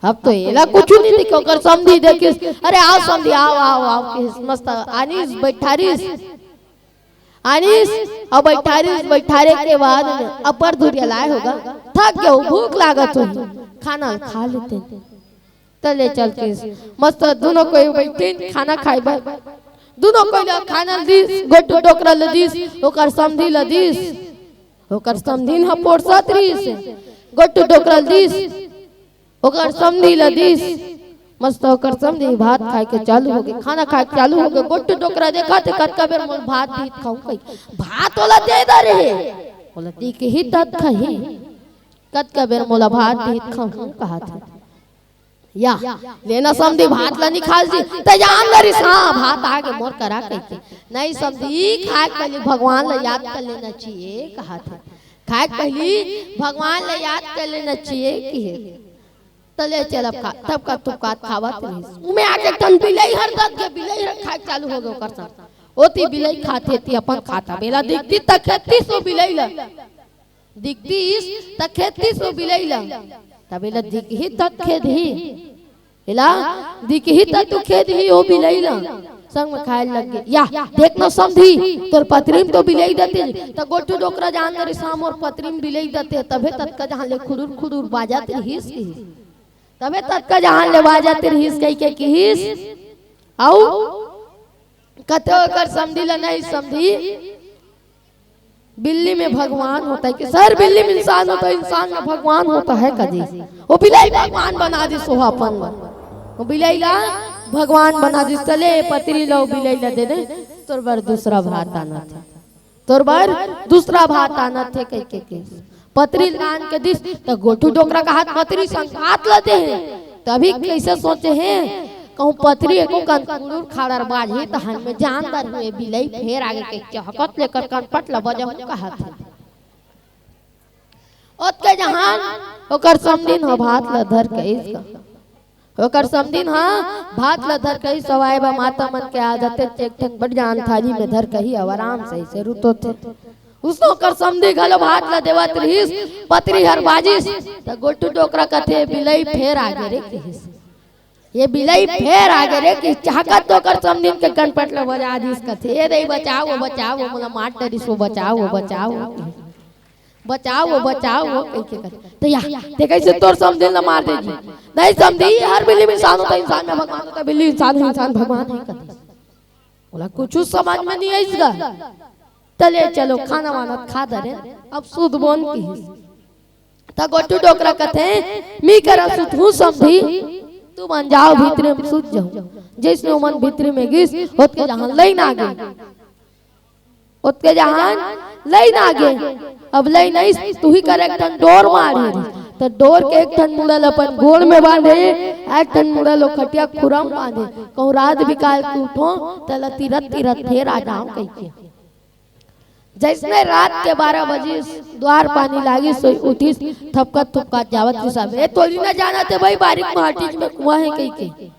अब तो एला कुछ नहीं दिखो कर समझी देखिस। अरे आओ समझी आओ आओ आओ किस मस्त आनीस बैठारिस आनीस और बैठारे के बाद अपर धुरिया लाए होगा। थक गए भूख लागत हो खाना खा लेते तले चल के मस्त दोनों कोई बैठे खाना खाए। दोनों कोई खाना दिस गोटू डोकरा ल दिस ओकर समधी ल दिस ओकर समधी न पोरसत रहीस। गोटू डोकरा दिस ओकर समधी ल दिस मस्त ओकर समधी भात खाए के चालू हो गए। खाना खाए के चालू हो गए। गोटू डोकरा देखा थे कतका बेर मोल भात भी खाऊं कई भात वाला दे दा रे बोला ती के ही तत खही कतका बेर मोला भात भी खाऊं कहा था या लेना समझी भात ला निकाल दी त जान लरी हां भात आगे मोर करा कहते नहीं समझी खाए पहले भगवान ला याद कर लेना चाहिए कहा था। खाए पहले भगवान ला याद कर लेना चाहिए कि तले चल खा तब का तुकात खावत रही। उमे आके तन बिलई हर दत के बिलई खाए चालू हो गए। ओकर साथ ओती बिलई खाते थी अपन खाता बेला दिखती त खेती सो बिलई ला दिखती त खेती सो बिलई ला तबेला दिख ही तक खेद ही इला दिख ही तक तू खेद ही हो बिलई ला संग में खाए लग गए। या देखना समझी तोर पत्रीम तो बिलई देते त गोटू डोकरा जान रे शाम और पत्रीम बिलई देते तबे तक का जहां ले खुडुर खुडुर बाजात रहीस की तबे तक का जहां ले बाजात रहीस कई के किस आउ कतो कर समझी ला नहीं समझी। बिल्ली में भगवान होता है कि सर बिल्ली में इंसान होता है, इंसान में भगवान होता है कदी। वो बिलाई भगवान बना दी सोहापन वो बिलाई ला भगवान बना दी। चले पतरी लो बिलाई ला दे दे तोर बार दूसरा भात आना था तोर बार दूसरा भात आना थे कह के पतरी लान के दिस तो गोठू डोकरा का हाथ पतरी संग हाथ लाते हैं। तभी कैसे सोचे हैं कहूं पथरी एको कंकुर खाड़र बाजी तहन में जानदार हुए बिलई फेर आगे के चहकत लेकर कनपट ल बजहु कहा था। ओत के जहान ओकर समदिन हो भात ल धर के इसका ओकर समदिन हाँ भात ला धर कही सवाए बा माता मन के आदत एक ठन बढ़ जान थाली में धर कही अब आराम से रुतो थे उसनो कर समधी घलो भात ला देवत रहीस पतरी हर बाजिस त गोटू टोकरा कथे बिलई फेर आगे रे कहिस ये बिलई फेर आगे रे कि चाहकत तो कर समदिन के कनपट ला बजा दिस कथे ए दई बचाओ बचाओ मोला मार डरिस वो बचाओ बचाओ बचाओ बचाओ कह के कर तो या ते कैसे तोर समझिल ना मार देगी नहीं समझी हर बिल्ली में इंसान होता इंसान में भगवान होता बिल्ली इंसान है इंसान भगवान है कहते बोला कुछ समझ में नहीं आएगा चले चलो खाना वाना खा दरे अब सुध बोन की ता गोटू डोकरा कहते मी करा सुध हूं समझी तू मन जाओ भीतरे में सुध जाओ जैसे मन भीतरे में गिस होत के जहां लई ना गए होत के जहां लई ना गए अब लई नहीं तू ही कर एक टन डोर मारी तो डोर के एक टन मुड़ल अपन गोड़ में बांधे एक टन मुड़ल ओ खटिया खुरम बांधे कहूं रात बिकाल के उठो तला तीरथ तीरथ फेर आ जाऊं कह के जैसे रात के 12 बजे द्वार पानी लागी सोई उठिस थपकत थपकत जावत की सब ए तोली ना जाना थे भाई बारीक माटी में कुआं है कह के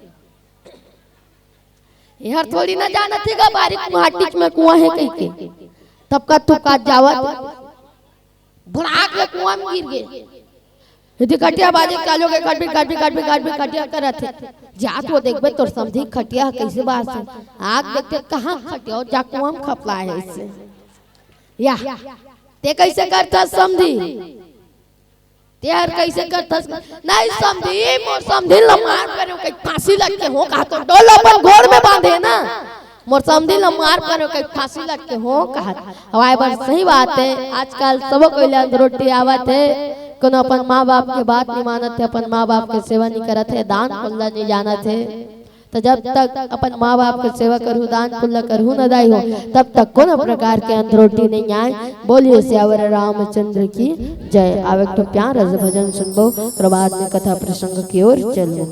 यार थोड़ी ना जाना थे का बारीक माटी में कुआं है कह के थपकत थपकत जावत भड़ाक ले कुआं में गिर गए यदि खटिया बाजे कालो के खटिया करत है जा तो देखबे तोर समझी खटिया कैसे बात है आग देखते कहां खटिया जा कुआं में खपला है इससे या ते कैसे करता समझी ते हर कैसे करता नहीं समझी मोर समझी ल मार करो के फांसी लग के हो कहा तो डोल अपन घोड़ में बांधे ना मोर समझी ल मार करो के फांसी लग के हो कहा हवाई बार सही बात है आजकल सब कोई ले रोटी आवत है कोनो अपन माँ बाप के बात नहीं मानत है अपन माँ बाप के सेवा नहीं करत है दान पुण्य नहीं जानत है तो जब तक अपन माँ बाप के सेवा करूँ दान पुण्य करूँ न दाई हो तब तक कोनो प्रकार के अंधरोटी नहीं आए बोलिए श्यावर रामचंद्र की जय आवे तो प्यार रस भजन सुनबो और बाद में कथा प्रसंग की ओर चलो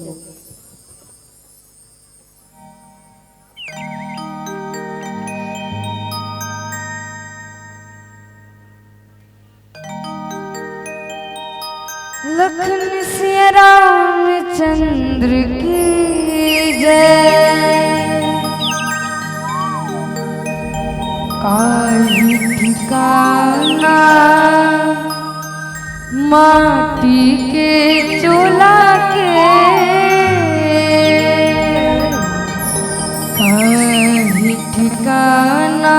लखन सिया रामचंद्र की जय काली ठिकाना माटी के चोला के काली ठिकाना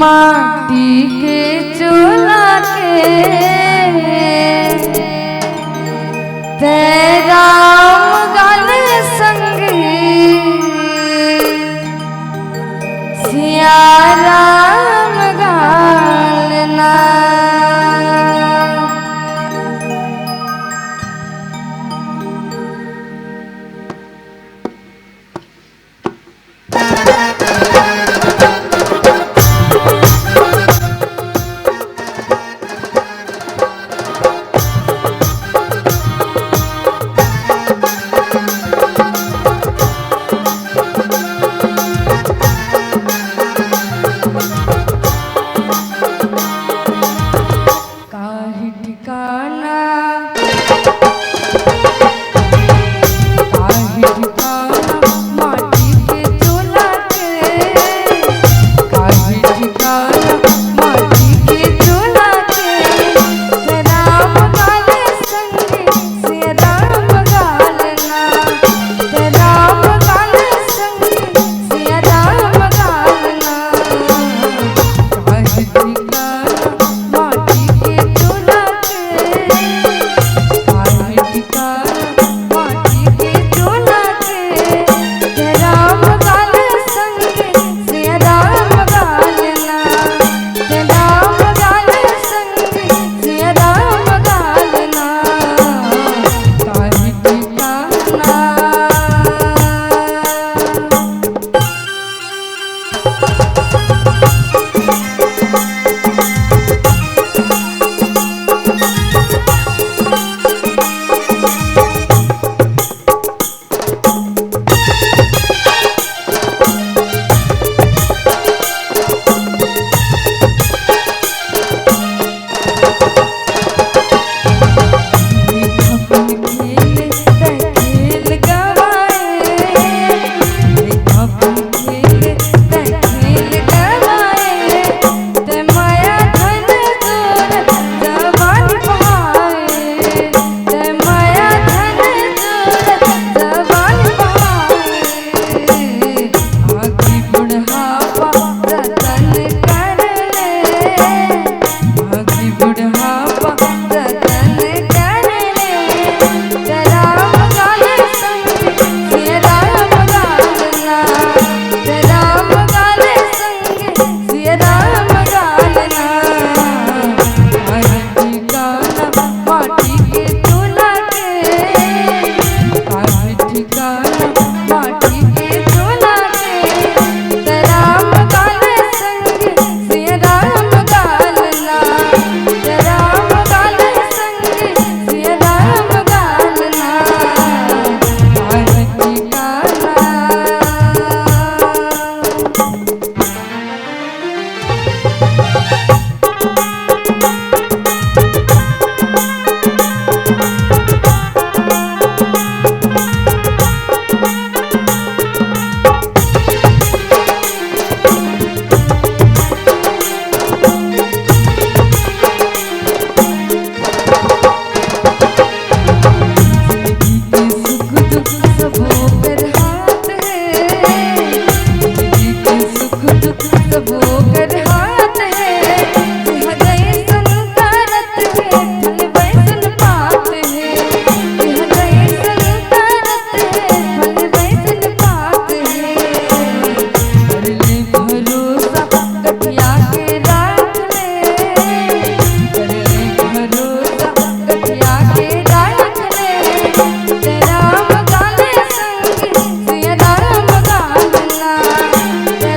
माटी के चोला के राम गाल संग सिया राम गालना राम गाले संग सिया राम गालना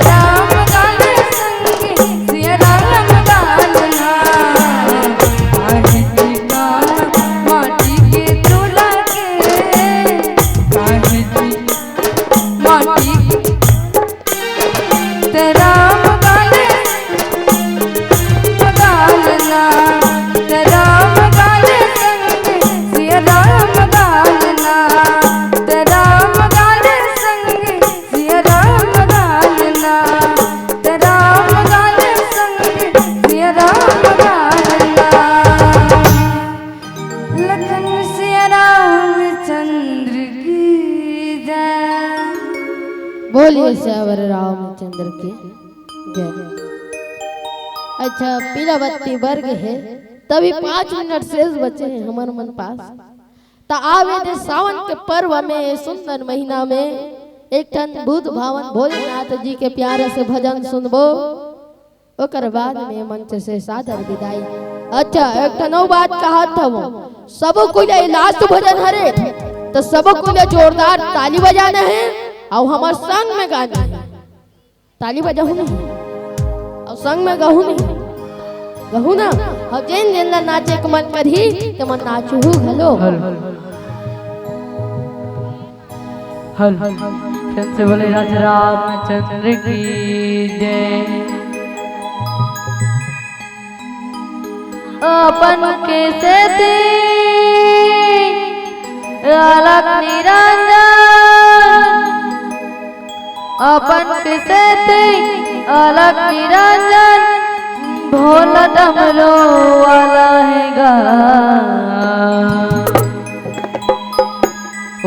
राम गाले संग सिया राम गालना काहे ठिकाना माटी के चूल्हा के काहे माटी राम गाले गालना राम गाले संग सिया राम गालना राम गाले संग सिया राम गालना राम गाले संग सिया राम गालना लखन सिया रामचंद्र की जय। बोलिए श्यावर रामचंद्र की जय। अच्छा पीलावती वर्ग है तभी 5 मिनट शेष बचे हैं हमारे मन पास। तो आवे दे सावन के पर्व में सुंदर महीना में एक टन बुद्ध भावन भोलेनाथ जी के प्यारे से भजन सुनबो ओकर बाद में मंच से सादर विदाई। अच्छा एक टन और बात कहा था वो सब कोई लास्ट भजन हरे तो सब कोई जोरदार ताली बजाना है और हमारे संग में गाना है। ताली बजाऊ नहीं और संग में गहू नहीं गहू ना और जेन जेन ला नाचे के मन कर ही तो मन नाचू हेलो हल फिर से बोले राजा रामचंद्र की जय। अपन के सेती अलग निरंजन अपन के सेती अलग निरंजन भोला डमरू वाला है गा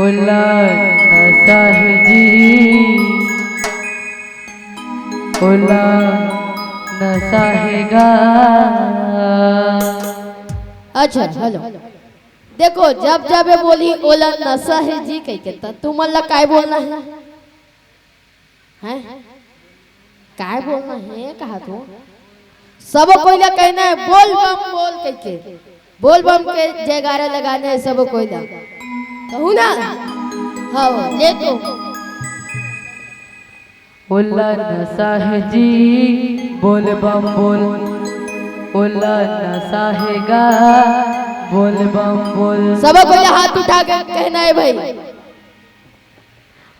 उल्लास साहजी उल्ला नसाहेगा। अच्छा हेलो देखो जब जब ये बोली ओला नशा है जी कह के तू मन ला काय बोलना है हैं काय बोलना है कहा तू सब कोई ला कहना है बोल बम बोल कह के बोल बम के जयकारा लगाना है सब कोई ला कहू ना हाँ ले तो उल्ला नसाहेजी बोल बम बोल उल्ला नसाहेगा बोल बम बोल सब कोई हाथ उठा के कहना है भाई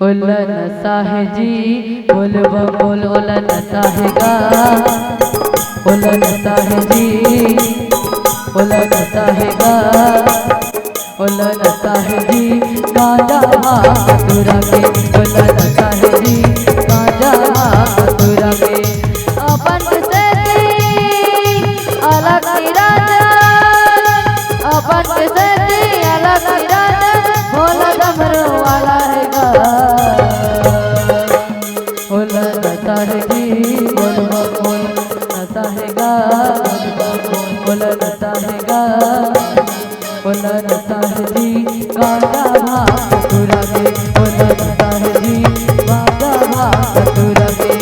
उल्ला नसाहेजी बोल बम बोल उल्ला नसाहेगा उल्ला नसाहेजी उल्ला नसाहेगा उल्ला नसाहेजी गाजा मथुरा के उल्ला नसाहेजी गाजा मथुरा के अपन से अलग निराजा अपन से अलग निराजा भोला डमरू वाला है गा भोला नसाहेजी बोल बोल नसाहेगा भोला नसाहेगा भोला नसाहेजी गाजा मथुरा के भोला नसाहेजी गाजा मथुरा के।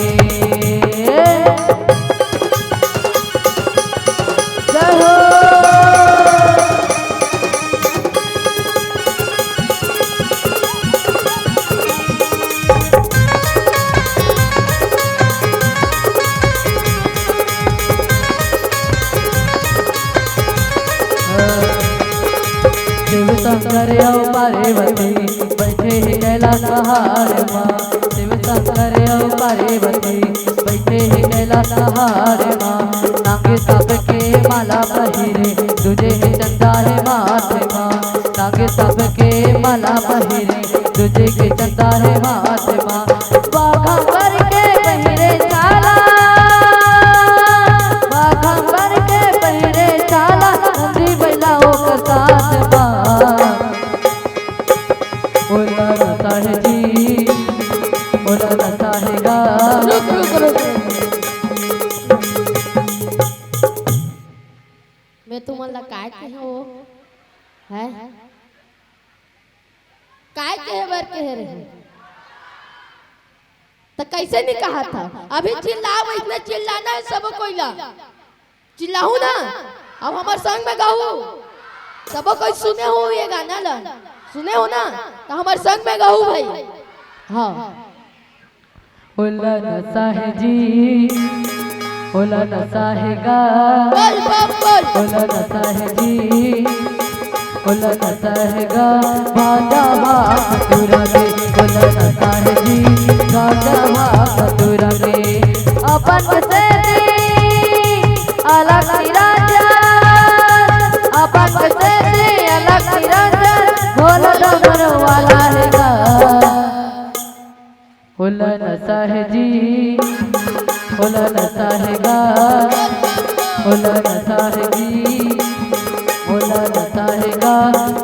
शिव शंकर औ पार्वती बैठे ही कैलाश पहाड़ माँ शिव शंकर औ पार्वती बैठे ही कैलाश पहाड़ माँ नागे सब के माला पहिरे तुझे ही चंदा है माथे माँ नागे सब के माला पहिरे तुझे के चंदा है माथे माँ बाघा करके पहिरे चाला बाघा करके पहिरे चाला नंदी बैला होकर साथ माँ ओला नसाहेजी ओला नसाहेगा। मैं तुम्हारा काय कहे हो है काय कहे बर कहे रहे तो कैसे नहीं कहा था अभी चिल्लाओ इतना चिल्लाना है सब कोई ला चिल्लाऊ ना अब हमारे संग में गाओ सब कोई सुने हो ये गाना ला सुने हो ना तो हमारे संग में गाऊ भाई। हाँ होला नशा है जी, होला नशा है गा, बोल बोल बोल। होला नशा है जी, होला नशा है गा, बाजा मथुरा के, होला नशा है जी, बाजा मथुरा के। अपन से अलग राजा, अपन से अलग राजा, भोला डमरू वाला है गा। होला नशा है जी, होला नशा है गा, होला नशा है जी, होला नशा है गा,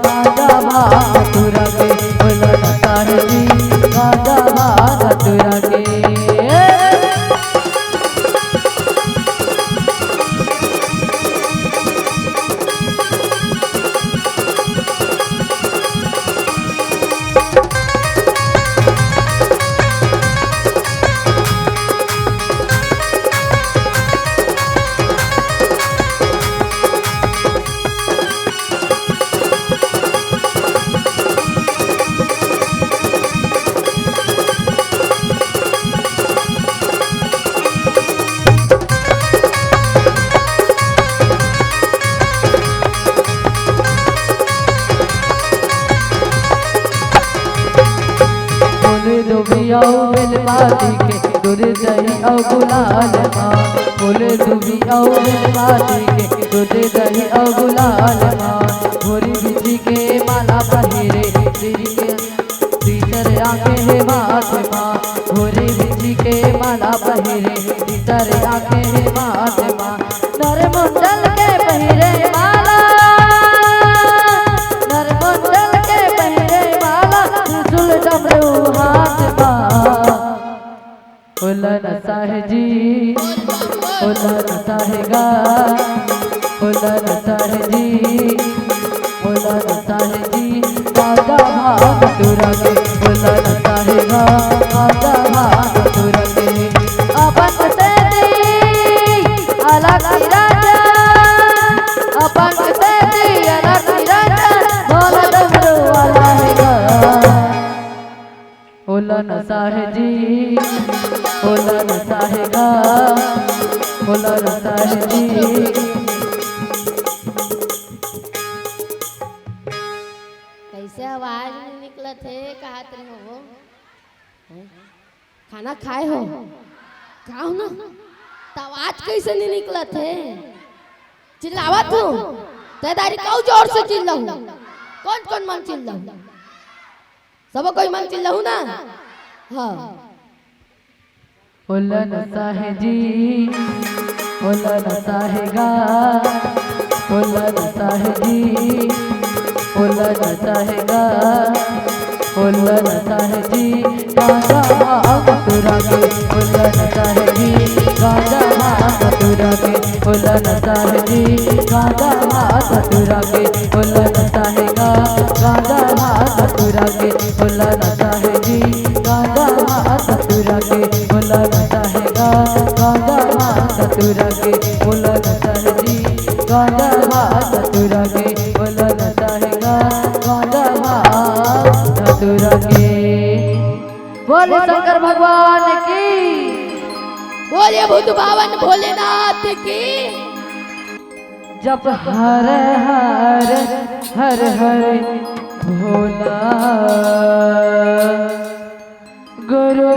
राजा मथुरा के, होला नशा है जी, राजा मथुरा के। दुबियाओ मिलवाती के दूर दही औ गुलाल माँ, बोले दुबियाओ मिलवाती के दूर दही औ गुलाल माँ। भोरी बिछी के माला पहिरे तेरी के तीसर आंखें है माथ माँ, भोरी बिछी के माला पहिरे तीसर आंखें है माथ माँ। नर मुंडल के पहिरे माला, नर मुंडल के पहिरे माला, त्रिशूल डमरू हाथ माँ। होला नशा है जी, होला नशा है गा, होला नशा है जी, होला नशा है जी, राजा मथुरा के, होला नशा है गा, राजा मथुरा के। अपन से अलग राजा, अपन से अलग राजा, भोला डमरू वाला है गा। होला नशा है जी, होला नशा है गा, होला नशा है जी। कैसे आवाज नहीं निकलत है, कहा थे हो खाना खाए हो, खाओ ना तो आवाज कैसे नहीं निकलत है। चिल्लावत हो तेदारी कौ जोर से चिल्लाऊं, कौन कौन मन चिल्लाऊं, सब कोई मन चिल्लाऊं ना। हाँ होला नशा है जी, होला नशा है गा, होला नशा है जी, होला नशा है गा, होला नशा है जी, राजा मथुरा के, होला नशा है जी, राजा मथुरा के, होला नशा है जी, राजा मथुरा के, होला नशा है गा, राजा मथुरा के, होला नशा है जी, राजा मथुरा के, होला नशा है गा, राजा मथुरा के, होला नशा है जी, राजा मथुरा के, होला नशा है गा, राजा मथुरा के। बोले शंकर भगवान की, बोले भूत भावन भोलेनाथ की। जप हर हर हर हर भोला, गुरु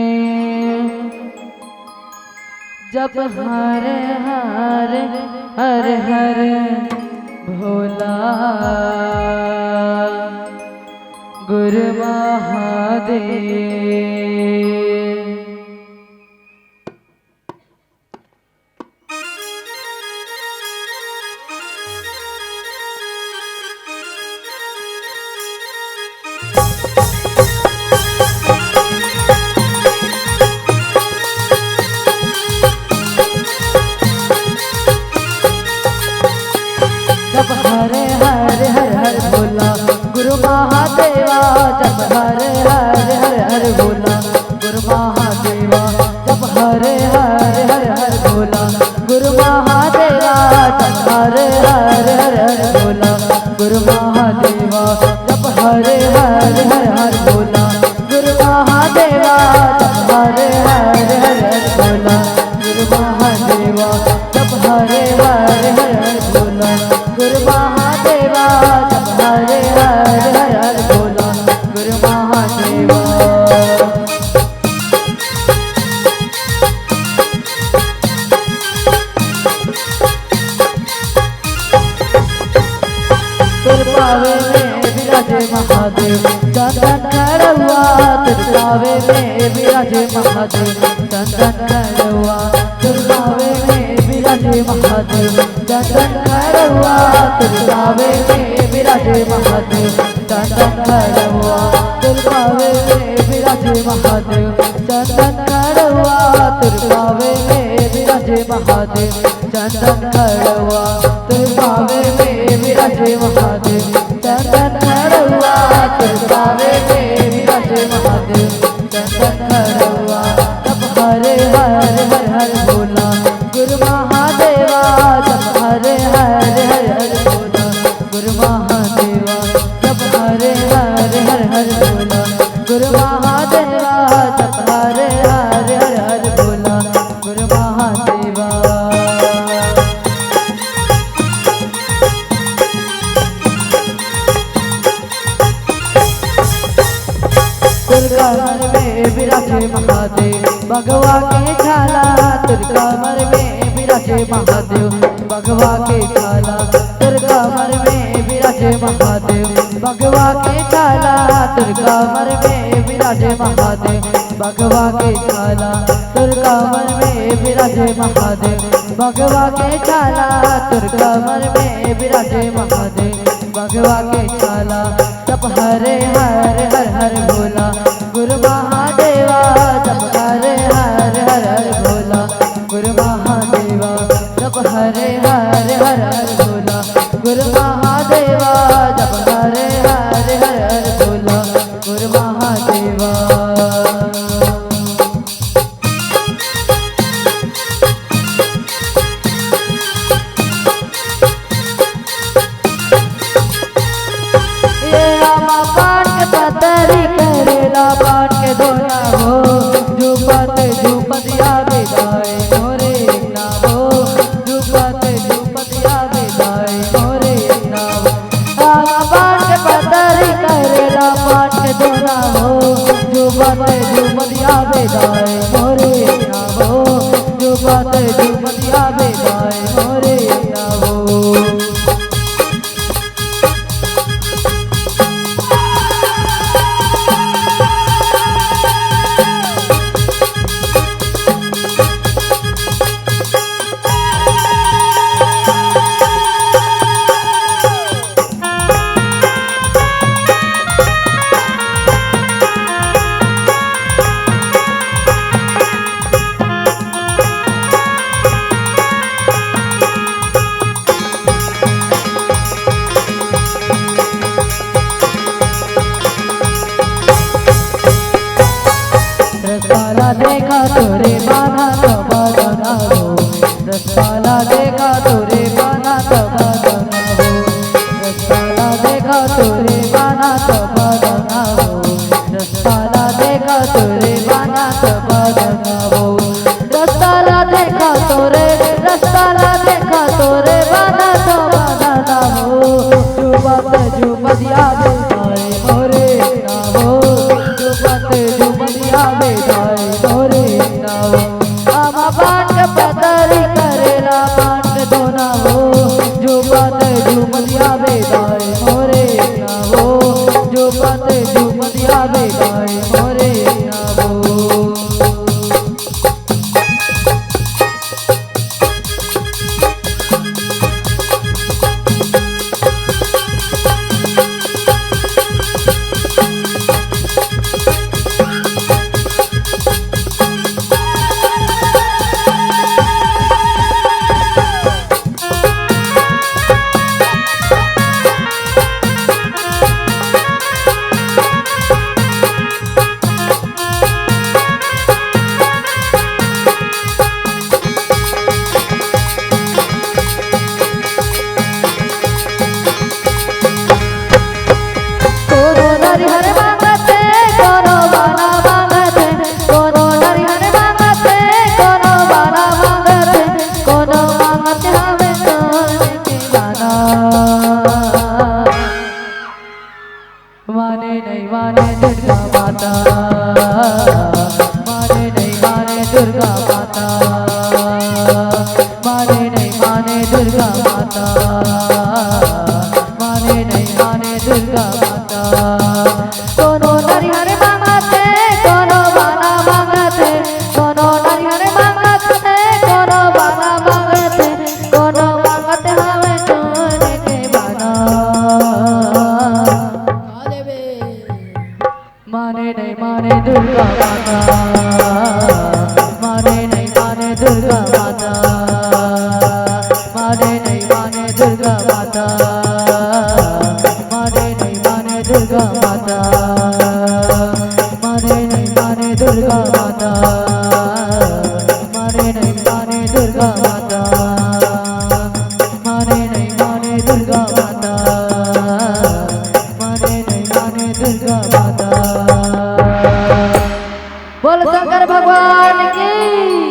महादेव, जप हर हर हर हर भोला, गुरु महादेव। जब हरे हरे हर हर भोला गुरु महादेवा, जब हरे हरे हर हर भोला गुरु महादेवा, जब हरे हरे हर हर भोला गुरु महादेवा, जब हरे हरे हरे हरे बोला गुरु महादेवा जप हरे हरे हरे हरे बोला गुरु महादेवा जप हरे हरे हरे हरे बोला गुरु महादेवा जप हरे हरे हरे हरे बोला गुरु महादेवा जप हरे हरे हरे हरे बोला गुरु महादेवा तिरपावे में विराजे महादेव चंदन खड़ुआ तिरपावे में विराजे महादेव चंदन खड़ुआ तिरपावे में विराजे महादेव चंदन खड़ुआ तिरपावे में विराजे महादेव चंदन खड़ुआ तिरपावे में विराजे महादेव चंदन खड़ुआ तिरपावे में विराजे महादेव चंदन खड़ुआ तिरपावे में विराजे महादेव चंदन खड़ुआ तिरपावे में विराजे महादेव चंदन खड़ुआ जप हरे हरे हरे हरे बोला गुरु महादेवा जप हरे हरे हरे हरे बोला गुरु महादेवा जप हरे हरे हरे हरे बोला गुरु महादेवा जप हरे हरे हरे हरे बोला गुरु महादेवा कमर में विराजे महादेव भगवा के छाला तुर कमर में विराजे महादेव भगवा के छाला तुर कमर में विराजे महादेव भगवा के छाला तुर कमर में विराजे महादेव भगवा के छाला तुर कमर में विराजे महादेव भगवा के छाला तुर कमर में विराजे महादेव भगवा के छाला जप हरे हरे हर हर बोला गुरु महादेवा जप हरे हरे हर हर बोला गुरु महादेवा जप हरे हरे हर हर बोला गुरु महादेवा जप हरे हरे हर हर बोला गुरु महादेवा पतरी करेला पाट के दोना हो झूपत याद गाए मोरे ना हो झूपत याद गाए मोरे ना हो पाट के पतरी करेला पाट के दोना हो झूपत याद गाए मोरे ना हो झूपत याद गाए मोरे ना हो रसपाला देखा तोरे बाना तब बना हो रसपाला देखा तोरे बाना तब बना हो रसपाला देखा तोरे बाना तब बना हो रसपाला देखा तोरे बाना तब बना हो रसपाला देखा तोरे बाना तब बना हो झूपत याद आए मोरे ना हो झूपत याद आए मोरे ना हो आमा पाट पतरी करेला पाट दोना हो झूपत याद आए मोरे ना हो झूपत याद आए मोरे ना हो माता माने नहीं माने दुर्गा माता माने नहीं माने दुर्गा माता माने नहीं माने दुर्गा माता कोनो नरिहर मांगते कोनो बाना मांगते कोनो नरिहर मांगते कोनो बाना मांगते कोनो मांगते हमें सोने के बाना माने नहीं माने दुर्गा माता माने नहीं माने दुर्गा माता माने नहीं माने दुर्गा माता माने नहीं माने दुर्गा माता माने नहीं माने दुर्गा माता माने नहीं माने दुर्गा माता माने नहीं माने दुर्गा माता माने नहीं माने दुर्गा माता। बोल शंकर भगवान की।